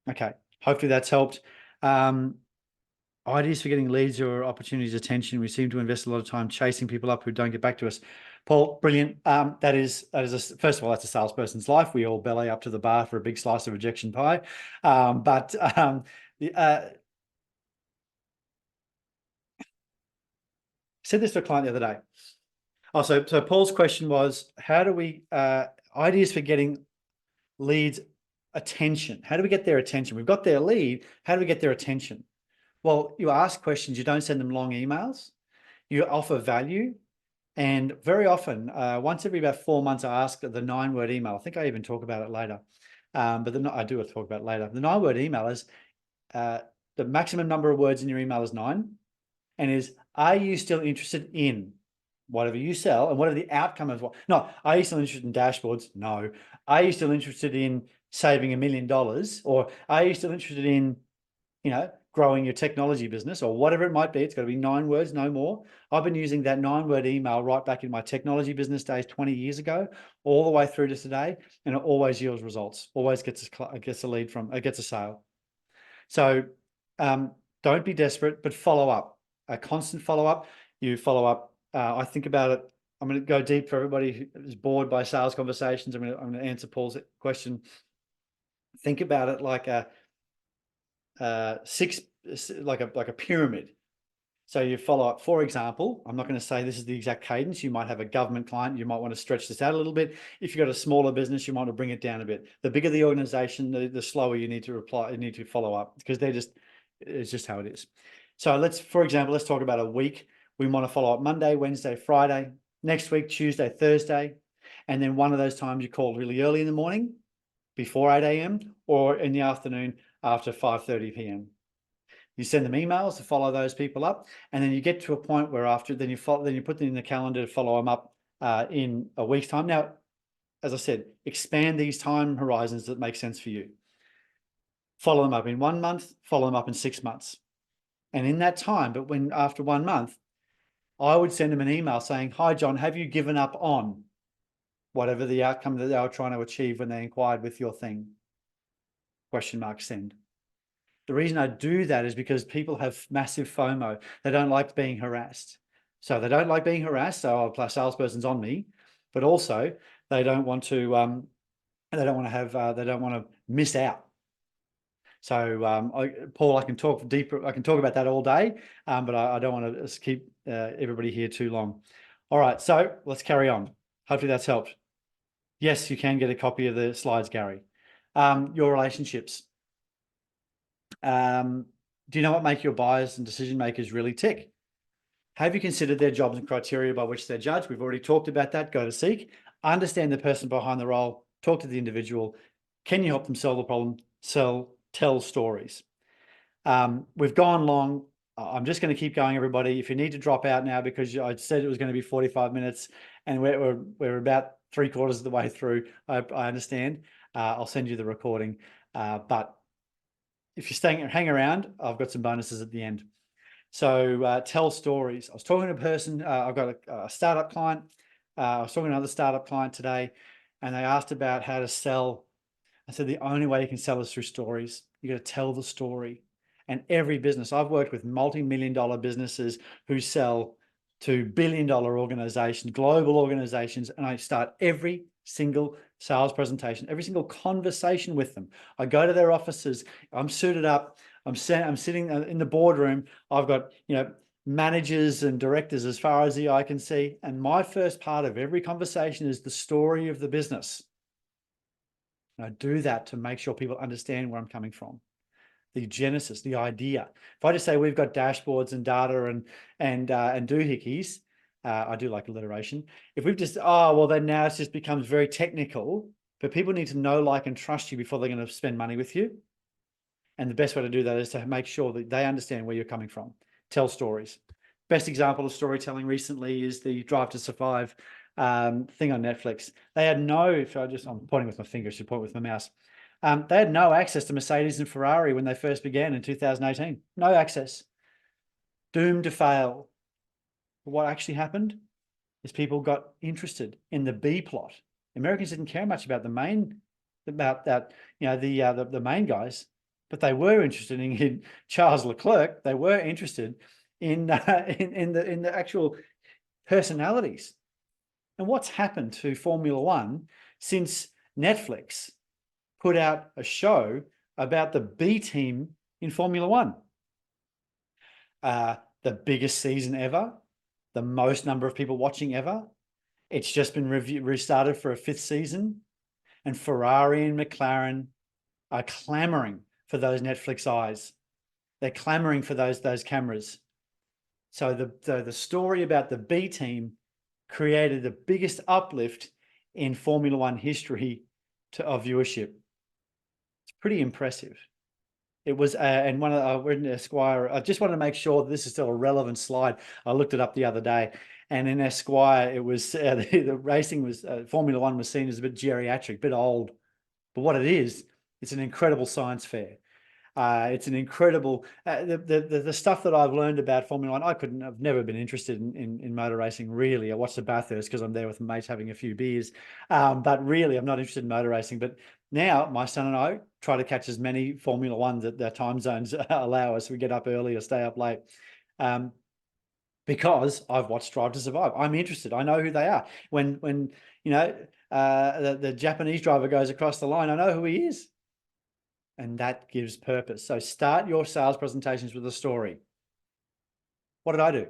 Okay, hopefully that's helped. Ideas for getting leads or opportunities attention. We seem to invest a lot of time chasing people up who don't get back to us. Paul, brilliant. That is first of all, that's a salesperson's life. We all belly up to the bar for a big slice of rejection pie. Said this to a client the other day. Oh, so Paul's question was, how do we ideas for getting leads attention? How do we get their attention? We've got their lead. How do we get their attention? Well, you ask questions. You don't send them long emails. You offer value. And very often, once every about 4 months, I ask the 9-word email. I think I even talk about it later. But I do talk about it later. The 9-word email is the maximum number of words in your email is 9. And is, are you still interested in whatever you sell and whatever the outcome of what. No, are you still interested in dashboards? No. Are you still interested in saving $1 million? Or are you still interested in, growing your technology business or whatever it might be? It's got to be 9 words, no more. I've been using that 9-word email right back in my technology business days 20 years ago, all the way through to today, and it always yields results. Always gets a lead from, it gets a sale. So don't be desperate, but follow up. A constant follow up. You follow up. I think about it. I'm going to go deep for everybody who is bored by sales conversations. I'm going to answer Paul's question. Think about it like a pyramid. So you follow up. For example, I'm not going to say this is the exact cadence. You might have a government client. You might want to stretch this out a little bit. If you've got a smaller business, you might want to bring it down a bit. The bigger the organization, the slower you need to reply. You need to follow up because it's just how it is. So for example, let's talk about a week. We want to follow up Monday, Wednesday, Friday. Next week, Tuesday, Thursday. And then one of those times you call really early in the morning, before 8 a.m. or in the afternoon after 5:30 p.m. You send them emails to follow those people up, and then you get to a point where then you put them in the calendar to follow them up in a week's time. Now, as I said, expand these time horizons that make sense for you. Follow them up in 1 month, follow them up in 6 months. And in that time, after 1 month, I would send them an email saying, "Hi, John, have you given up on whatever the outcome that they were trying to achieve when they inquired with your thing?" ? Send. The reason I do that is because people have massive FOMO. They don't like being harassed. So they don't like being harassed. So a salesperson's on me, but also they don't want to miss out. So Paul, I can talk deeper. I can talk about that all day, but I don't want to keep everybody here too long. All right, so let's carry on. Hopefully that's helped. Yes, you can get a copy of the slides, Gary. Your relationships. Do you know what make your buyers and decision makers really tick? Have you considered their jobs and criteria by which they're judged? We've already talked about that. Go to Seek. Understand the person behind the role. Talk to the individual. Can you help them solve the problem? Tell stories. We've gone long. I'm just going to keep going, everybody. If you need to drop out now because I said it was going to be 45 minutes and we're about 3/4 of the way through, I understand. I'll send you the recording. But if you hang around, I've got some bonuses at the end. So tell stories. I was talking to a person. I've got a startup client. I was talking to another startup client today, and they asked about how to sell. I said, the only way you can sell is through stories. You got to tell the story. And every business, I've worked with multi-million-dollar businesses who sell to billion-dollar organizations, global organizations, and I start every single sales presentation, every single conversation with them. I go to their offices. I'm suited up. I'm sitting in the boardroom. I've got, managers and directors as far as the eye can see. And my first part of every conversation is the story of the business. And I do that to make sure people understand where I'm coming from. The genesis, the idea. If I just say we've got dashboards and data and doohickeys, I do like alliteration. If we've just, then now it just becomes very technical, but people need to know, like, and trust you before they're going to spend money with you. And the best way to do that is to make sure that they understand where you're coming from. Tell stories. Best example of storytelling recently is the Drive to Survive thing on Netflix. They had I'm pointing with my finger, I should point with my mouse. They had no access to Mercedes and Ferrari when they first began in 2018. No access. Doomed to fail. What actually happened is people got interested in the B plot. Americans didn't care much about the main guys, but they were interested in Charles Leclerc. They were interested in the actual personalities. And what's happened to Formula One since Netflix put out a show about the B team in Formula One? The biggest season ever, the most number of people watching ever. It's just been restarted for a 5th season, and Ferrari and McLaren are clamoring for those Netflix eyes. They're clamoring for those cameras. So the story about the B team created the biggest uplift in Formula One history of viewership. It's pretty impressive. It was, and one of we're in Esquire. I just wanted to make sure that this is still a relevant slide. I looked it up the other day, and in Esquire, it was the racing was Formula One was seen as a bit geriatric, a bit old. But what it is, it's an incredible science fair. It's an incredible the stuff that I've learned about Formula One. I've never been interested in motor racing really. I watch the Bathurst because I'm there with mates having a few beers, but really I'm not interested in motor racing. But now my son and I try to catch as many Formula Ones that their time zones allow us. We get up early or stay up late. Because I've watched Drive to Survive. I'm interested. I know who they are. When you know the Japanese driver goes across the line, I know who he is. And that gives purpose. So start your sales presentations with a story. What did I do?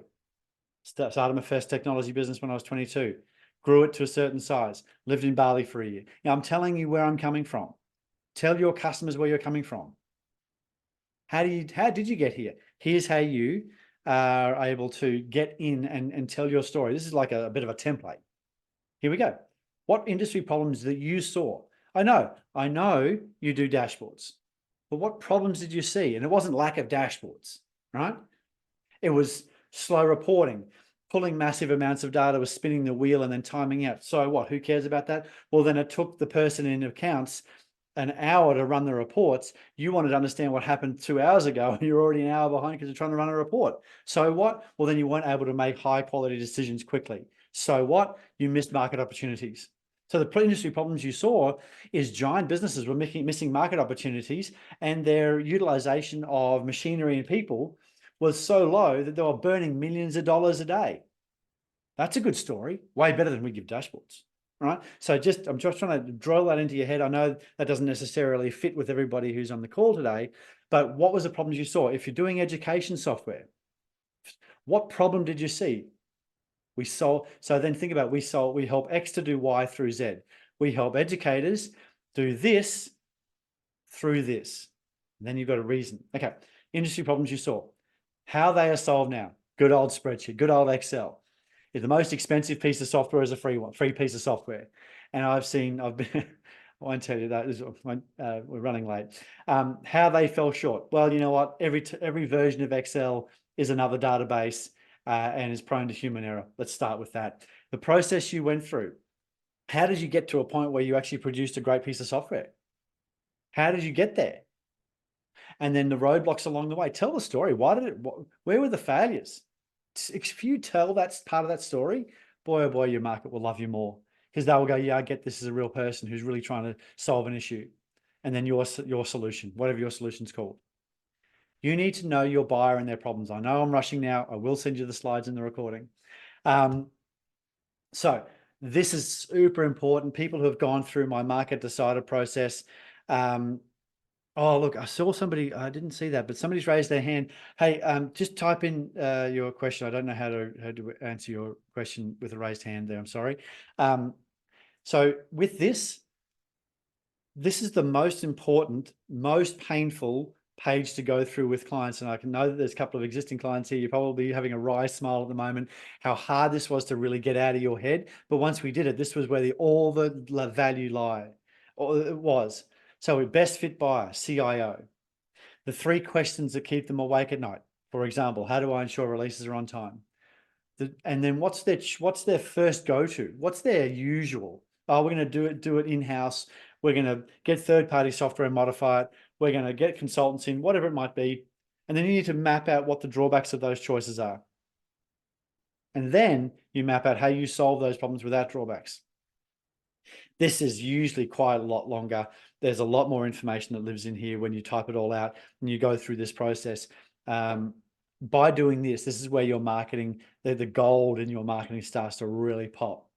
Started my first technology business when I was 22. Grew it to a certain size. Lived in Bali for a year. Now I'm telling you where I'm coming from. Tell your customers where you're coming from. How did you get here? Here's how you are able to get in and tell your story. This is like a bit of a template. Here we go. What industry problems that you saw? I know you do dashboards, but what problems did you see? And it wasn't lack of dashboards, right? It was slow reporting, pulling massive amounts of data, was spinning the wheel and then timing out. So what? Who cares about that? Well, then it took the person in accounts an hour to run the reports. You wanted to understand what happened 2 hours ago, and you're already an hour behind because you're trying to run a report. So what? Well, then you weren't able to make high quality decisions quickly. So what? You missed market opportunities. So the industry problems you saw is giant businesses were missing market opportunities, and their utilization of machinery and people was so low that they were burning millions of dollars a day. That's a good story. Way better than we give dashboards, right? So I'm just trying to drill that into your head. I know that doesn't necessarily fit with everybody who's on the call today, but what was the problems you saw? If you're doing education software, what problem did you see? We solve. So then think about, we help X to do Y through Z. We help educators do this through this. And then you've got a reason. Okay. Industry problems you saw. How they are solved now. Good old spreadsheet, good old Excel. The most expensive piece of software is a free piece of software. And I've been, I won't tell you that, we're running late. How they fell short. Well, you know what? Every version of Excel is another database. And is prone to human error. Let's start with that. The process you went through. How did you get to a point where you actually produced a great piece of software? How did you get there? And then the roadblocks along the way. Tell the story. Where were the failures? If you tell that part of that story, boy, oh boy, your market will love you more, because they will go, yeah, I get this as a real person who's really trying to solve an issue. And then your solution, whatever your solution's called. You need to know your buyer and their problems. I know I'm rushing now. I will send you the slides in the recording. So this is super important. People who have gone through my market decider process. Oh, look, I saw somebody, I didn't see that, but somebody's raised their hand. Hey, just type in your question. I don't know how to answer your question with a raised hand there. I'm sorry. So with this is the most important, most painful page to go through with clients. And I can know that there's a couple of existing clients here. You're probably having a wry smile at the moment, how hard this was to really get out of your head. But once we did it, this was where all the value lied, or it was. So we best fit buyer, CIO. The 3 questions that keep them awake at night. For example, how do I ensure releases are on time? And then what's their first go-to? What's their usual? Oh, we're going to do it in-house. We're going to get third-party software and modify it. We're going to get consultants in, whatever it might be. And then you need to map out what the drawbacks of those choices are. And then you map out how you solve those problems without drawbacks. This is usually quite a lot longer. There's a lot more information that lives in here when you type it all out and you go through this process. By doing this is where your marketing, the gold in your marketing starts to really pop,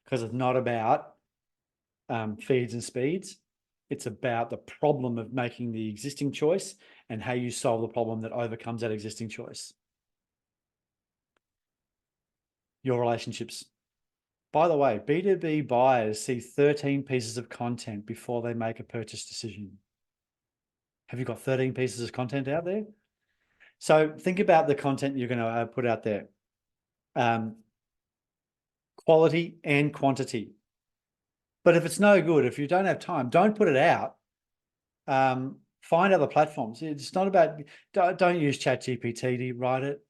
because it's not about feeds and speeds. It's about the problem of making the existing choice and how you solve the problem that overcomes that existing choice. Your relationships. By the way, B2B buyers see 13 pieces of content before they make a purchase decision. Have you got 13 pieces of content out there? So think about the content you're going to put out there. Quality and quantity. But if it's no good, if you don't have time, don't put it out Find other platforms. It's not about, don't use ChatGPT to write it.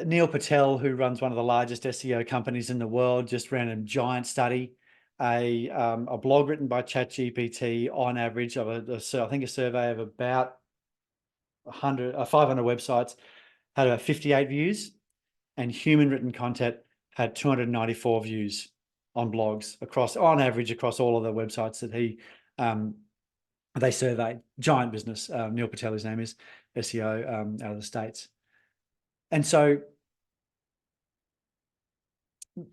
Neil Patel, who runs one of the largest SEO companies in the world, just ran a giant study, a blog written by ChatGPT on average of I think a survey of about 500 websites had about 58 views, and human written content had 294 views on blogs on average across all of the websites that they surveyed. Giant business. Neil Patel, his name is, SEO out of the States. And so,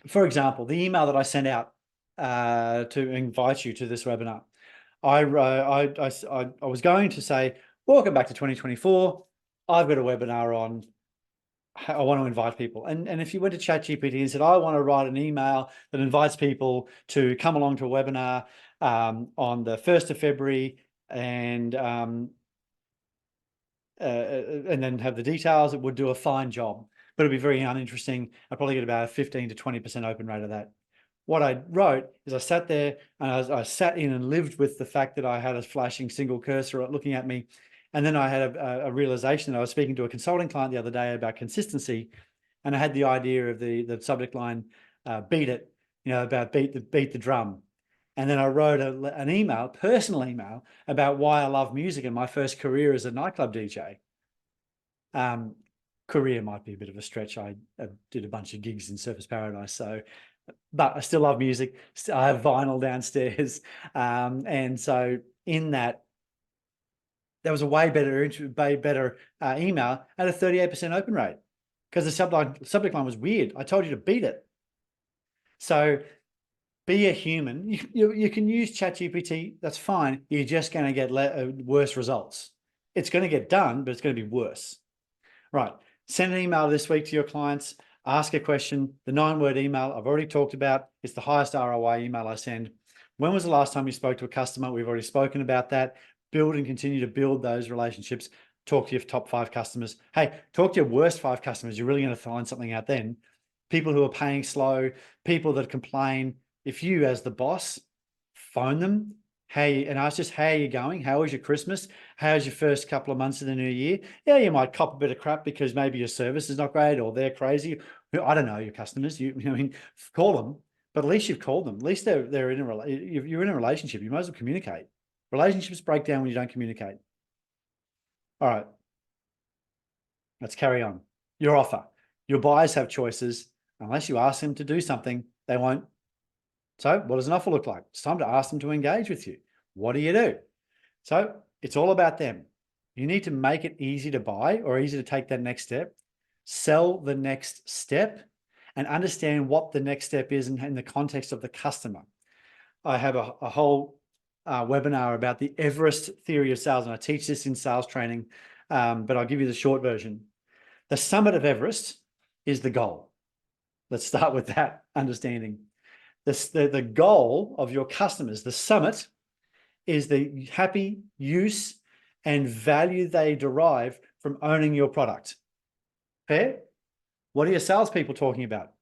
for example, the email that I sent out to invite you to this webinar, I was going to say, welcome back to 2024. I've got a webinar on, I want to invite people. And if you went to ChatGPT and said, I want to write an email that invites people to come along to a webinar on the 1st of February and then have the details, it would do a fine job, but it'd be very uninteresting. I'd probably get about a 15 to 20% open rate of that. What I wrote is I sat there and I sat in and lived with the fact that I had a flashing single cursor looking at me. And then I had a realization that I was speaking to a consulting client the other day about consistency. And I had the idea of the subject line, beat it, about beat the drum. And then I wrote an email, personal email, about why I love music and my first career as a nightclub DJ. Career might be a bit of a stretch. I did a bunch of gigs in Surfers Paradise, but I still love music. I have vinyl downstairs. And so in that was a way better email at a 38% open rate because the subject line was weird. I told you to beat it. So be a human. You can use ChatGPT. That's fine. You're just going to get worse results. It's going to get done, but it's going to be worse. Right. Send an email this week to your clients. Ask a question. The 9-word email I've already talked about. It's the highest ROI email I send. When was the last time you spoke to a customer? We've already spoken about that. Build and continue to build those relationships. Talk to your top 5 customers. Hey, talk to your worst 5 customers. You're really going to find something out then. People who are paying slow, people that complain. If you, as the boss, phone them, and ask just, how are you going? How was your Christmas? How's your first couple of months of the new year? Yeah, you might cop a bit of crap because maybe your service is not great or they're crazy. I don't know your customers. Call them, but at least you've called them. At least you're in a relationship. You might as well communicate. Relationships break down when you don't communicate. All right, let's carry on. Your offer. Your buyers have choices. Unless you ask them to do something, they won't. So what does an offer look like? It's time to ask them to engage with you. What do you do? So it's all about them. You need to make it easy to buy or easy to take that next step, sell the next step, and understand what the next step is in the context of the customer. I have a whole webinar about the Everest theory of sales, and I teach this in sales training, but I'll give you the short version. The summit of Everest is the goal. Let's start with that understanding. The goal of your customers, the summit, is the happy use and value they derive from owning your product. Fair? What are your salespeople talking about?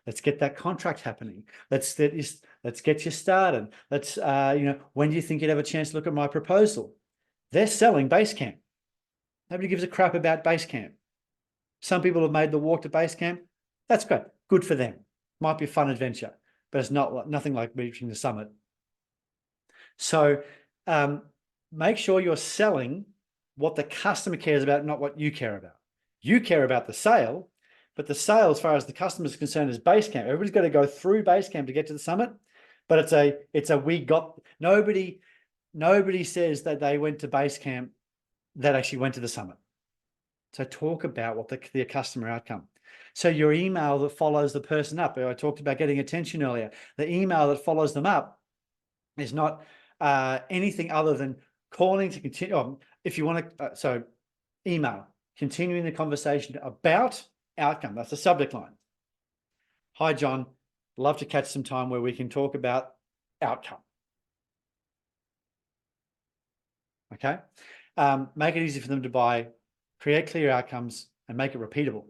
Let's get that contract happening. Let's get you started. When do you think you'd have a chance to look at my proposal? They're selling Basecamp. Nobody gives a crap about Basecamp. Some people have made the walk to Basecamp. That's great. Good for them. Might be a fun adventure, but it's nothing like reaching the summit. So make sure you're selling what the customer cares about, not what you care about. You care about the sale, but the sale, as far as the customer is concerned, is Basecamp. Everybody's got to go through Basecamp to get to the summit, but nobody says that they went to Basecamp that actually went to the summit. So talk about what the customer outcome. So your email that follows the person up, I talked about getting attention earlier. The email that follows them up is not anything other than calling to continue. If you want to, email, continuing the conversation about outcome. That's the subject line. Hi, John. Love to catch some time where we can talk about outcome. Okay. Make it easy for them to buy, create clear outcomes, and make it repeatable.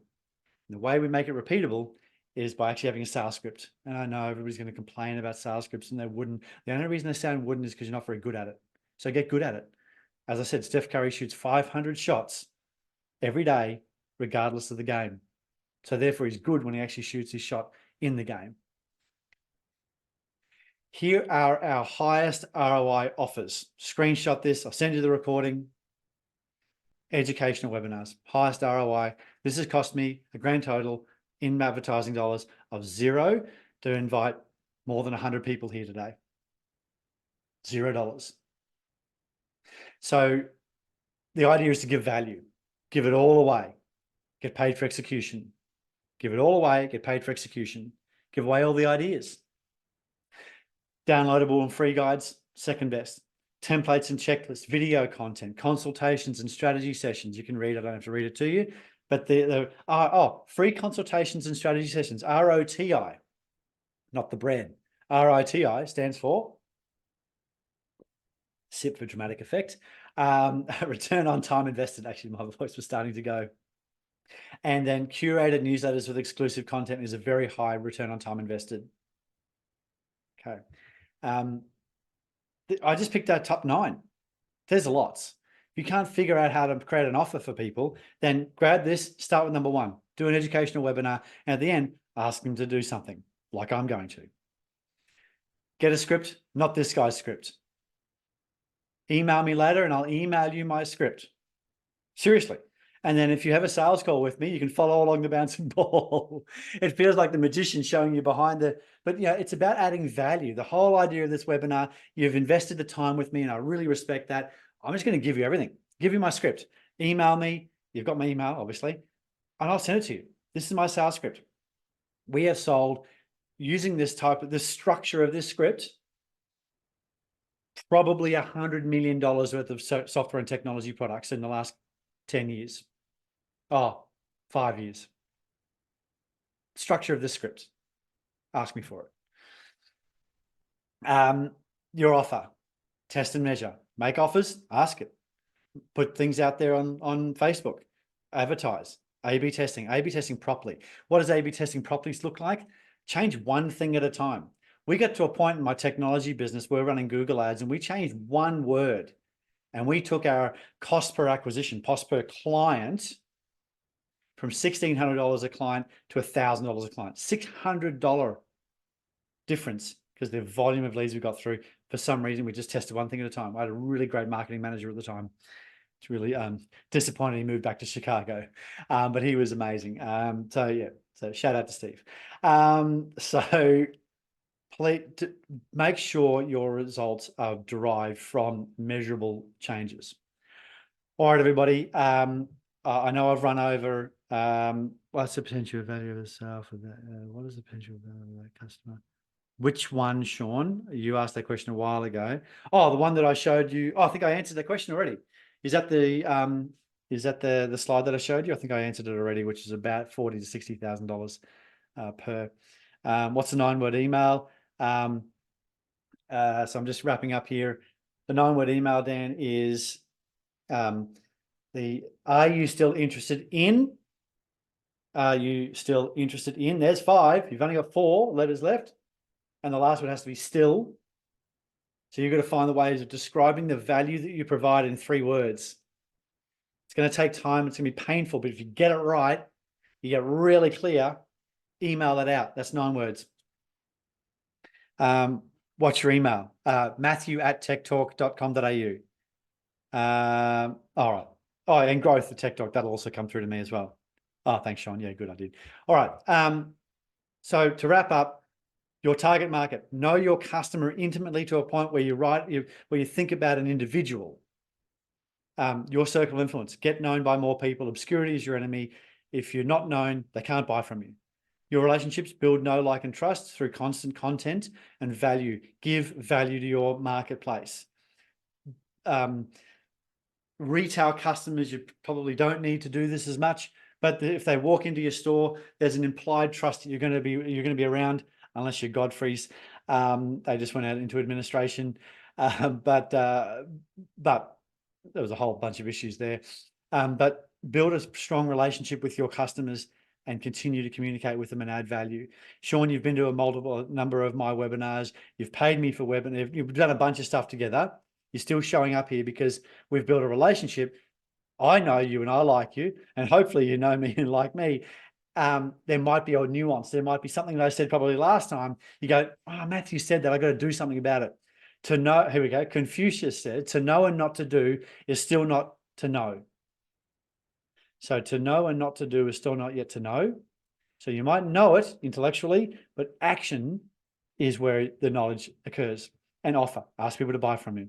And the way we make it repeatable is by actually having a sales script. And I know everybody's going to complain about sales scripts and they wouldn't. The only reason they sound wooden is because you're not very good at it. So get good at it. As I said, Steph Curry shoots 500 shots every day, regardless of the game. So therefore, he's good when he actually shoots his shot in the game. Here are our highest ROI offers. Screenshot this. I'll send you the recording. Educational webinars, highest ROI. This has cost me a grand total in advertising dollars of $0 to invite more than 100 people here today. $0. So the idea is to give value, give it all away, get paid for execution, give it all away, get paid for execution, give away all the ideas. Downloadable and free guides, second best. Templates and checklists, video content, consultations and strategy sessions. You can read, I don't have to read it to you, but free consultations and strategy sessions, ROTI, not the bread. ROTI stands for, sip for dramatic effect, return on time invested. Actually, my voice was starting to go. And then curated newsletters with exclusive content is a very high return on time invested. Okay. I just picked out top 9. There's lots. If you can't figure out how to create an offer for people, then grab this, start with number 1, do an educational webinar, and at the end, ask them to do something like I'm going to. Get a script, not this guy's script. Email me later and I'll email you my script. Seriously. And then if you have a sales call with me, you can follow along the bouncing ball. It feels like the magician showing you behind the, but it's about adding value. The whole idea of this webinar, you've invested the time with me and I really respect that. I'm just going to give you everything, give you my script, email me. You've got my email, obviously, and I'll send it to you. This is my sales script. We have sold using this structure of this script, probably $100 million worth of software and technology products in the last 10 years. 5 years. Structure of this script. Ask me for it. Your offer. Test and measure. Make offers. Ask it. Put things out there on Facebook. Advertise. A/B testing. A/B testing properly. What does A/B testing properly look like? Change one thing at a time. We got to a point in my technology business, we're running Google ads, and we changed one word. And we took our cost per acquisition, cost per client, from $1,600 a client to $1,000 a client. $600 difference because the volume of leads we got through. For some reason, we just tested one thing at a time. I had a really great marketing manager at the time. It's really disappointed he moved back to Chicago, but he was amazing. So shout out to Steve. So please make sure your results are derived from measurable changes. All right, everybody. I know I've run over. What's the potential value of the sale for that? What is the potential value of that customer? Which one, Sean? You asked that question a while ago. Oh, the one that I showed you. Oh, I think I answered that question already. Is that the slide that I showed you? I think I answered it already, which is about $40,000 to $60,000 per. What's the 9-word email? So I'm just wrapping up here. The 9-word email, Dan, is are you still interested in? Are you still interested in? There's 5. You've only got 4 letters left. And the last one has to be still. So you've got to find the ways of describing the value that you provide in 3 words. It's going to take time. It's going to be painful. But if you get it right, you get really clear, email that out. That's 9 words. What's your email? Matthew@techtorque.com.au. All right. Oh, and growth at TechTorque. That'll also come through to me as well. Oh, thanks, Sean. Yeah, good. I did. All right. So to wrap up, your target market, know your customer intimately to a point where where you think about an individual. Your circle of influence, get known by more people. Obscurity is your enemy. If you're not known, they can't buy from you. Your relationships, build, know, like, and trust through constant content and value. Give value to your marketplace. Retail customers, you probably don't need to do this as much, but if they walk into your store, there's an implied trust that you're going to be around, unless you're Godfrey's. They just went out into administration, but there was a whole bunch of issues there. But build a strong relationship with your customers and continue to communicate with them and add value. Sean, you've been to a number of my webinars. You've paid me for webinars. You've done a bunch of stuff together. You're still showing up here because we've built a relationship. I know you and I like you, and hopefully you know me and like me. There might be a nuance. There might be something that I said probably last time. You go, oh, Matthew said that. I got to do something about it. To know, here we go. Confucius said, to know and not to do is still not to know. So to know and not to do is still not yet to know. So you might know it intellectually, but action is where the knowledge occurs. And offer. Ask people to buy from you.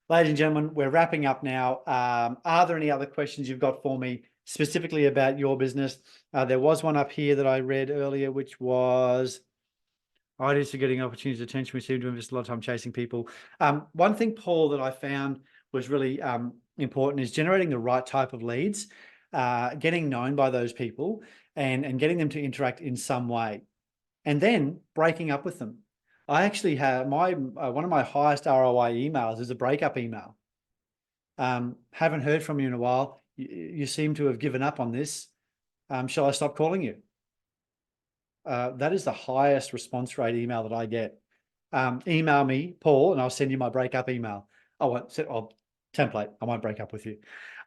Ladies and gentlemen, we're wrapping up now. Are there any other questions you've got for me specifically about your business? There was one up here that I read earlier, which was ideas for getting opportunities, attention. We seem to invest a lot of time chasing people. One thing, Paul, that I found was really important is generating the right type of leads, getting known by those people and getting them to interact in some way, and then breaking up with them. I actually have one of my highest ROI emails is a breakup email. Haven't heard from you in a while. You seem to have given up on this. Shall I stop calling you? That is the highest response rate email that I get. Email me, Paul, and I'll send you my breakup email. Template. I won't break up with you.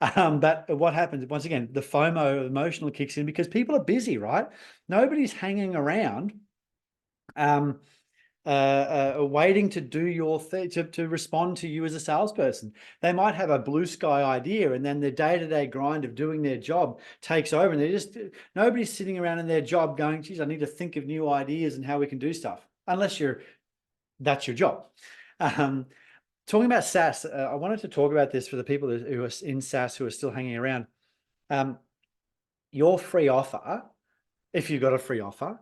But what happens, once again, the FOMO emotional kicks in because people are busy, right? Nobody's hanging around waiting to do your thing, to respond to you as a salesperson. They might have a blue sky idea, and then the day-to-day grind of doing their job takes over, and nobody's sitting around in their job going, geez, I need to think of new ideas and how we can do stuff, unless that's your job. Talking about SaaS, I wanted to talk about this for the people who are in SaaS who are still hanging around. Your free offer, if you've got a free offer,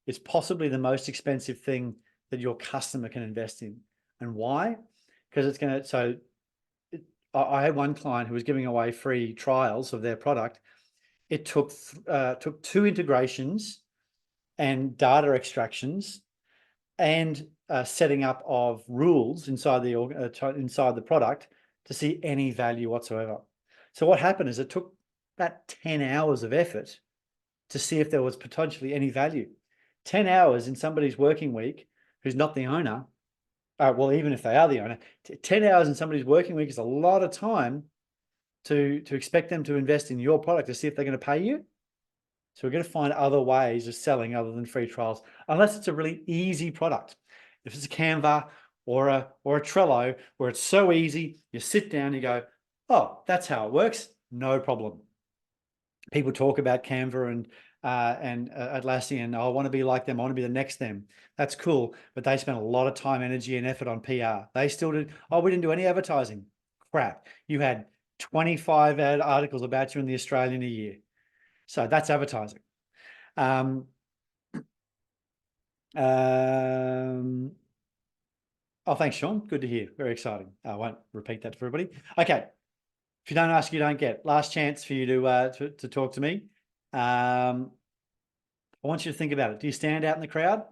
is possibly the most expensive thing that your customer can invest in. And why? Because it's going to, I had one client who was giving away free trials of their product. It took 2 integrations and data extractions and setting up of rules inside the product to see any value whatsoever. So what happened is it took about 10 hours of effort to see if there was potentially any value. 10 hours in somebody's working week who's not the owner, well, even if they are the owner, 10 hours in somebody's working week is a lot of time to expect them to invest in your product to see if they're going to pay you. So we're going to find other ways of selling other than free trials, unless it's a really easy product. If it's a Canva or a Trello, where it's so easy, you sit down, you go, oh, that's how it works, no problem. People talk about Canva and Atlassian. I want to be like them. I want to be the next them. That's cool. But they spent a lot of time, energy, and effort on PR. They still did. Oh, we didn't do any advertising. Crap. You had 25 ad articles about you in the Australian a year. So that's advertising. Oh, thanks, Sean. Good to hear. Very exciting. I won't repeat that for everybody. Okay. If you don't ask, you don't get. Last chance for you to talk to me. I want you to think about it. Do you stand out in the crowd?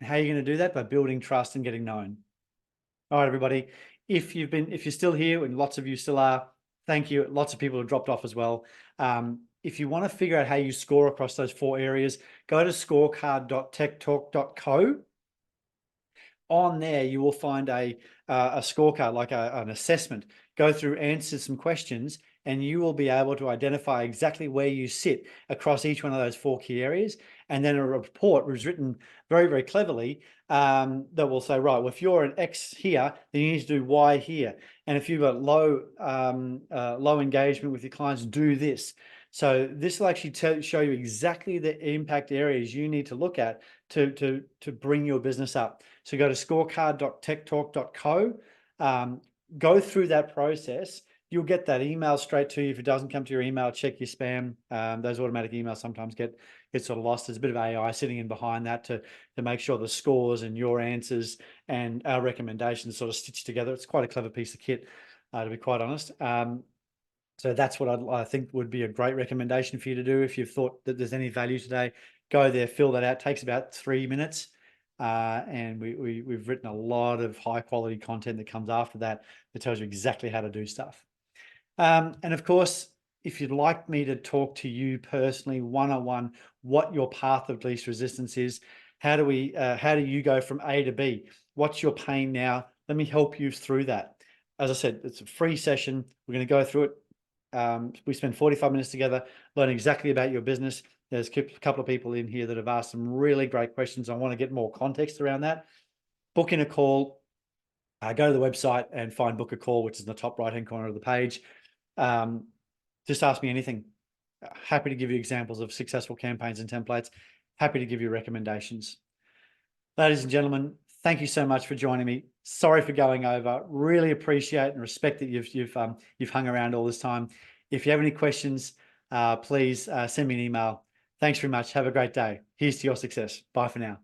How are you going to do that? By building trust and getting known. All right, everybody. If you're still here, and lots of you still are, thank you. Lots of people have dropped off as well. If you want to figure out how you score across those 4 areas, go to scorecard.techtorque.co. On there, you will find a scorecard, like an assessment. Go through, answer some questions, and you will be able to identify exactly where you sit across each one of those 4 key areas. And then a report was written very, very cleverly that will say, right, well, if you're an X here, then you need to do Y here. And if you've got low engagement with your clients, do this. So this will actually show you exactly the impact areas you need to look at to bring your business up. So go to scorecard.techtorque.co, go through that process. You'll get that email straight to you. If it doesn't come to your email, check your spam. Those automatic emails sometimes get sort of lost. There's a bit of AI sitting in behind that to make sure the scores and your answers and our recommendations sort of stitched together. It's quite a clever piece of kit, to be quite honest. So that's what I think would be a great recommendation for you to do. If you've thought that there's any value today, go there, fill that out. It takes about 3 minutes. And we've written a lot of high quality content that comes after that tells you exactly how to do stuff. And of course, if you'd like me to talk to you personally, one-on-one, what your path of least resistance is, how do you go from A to B? What's your pain now? Let me help you through that. As I said, it's a free session. We're going to go through it. We spend 45 minutes together, learning exactly about your business. There's a couple of people in here that have asked some really great questions. I want to get more context around that. Book in a call. Go to the website and find book a call, which is in the top right-hand corner of the page. Just ask me anything. Happy to give you examples of successful campaigns and templates. Happy to give you recommendations. Ladies and gentlemen, thank you so much for joining me. Sorry for going over. Really appreciate and respect that you've hung around all this time. If you have any questions, please send me an email. Thanks very much. Have a great day. Here's to your success. Bye for now.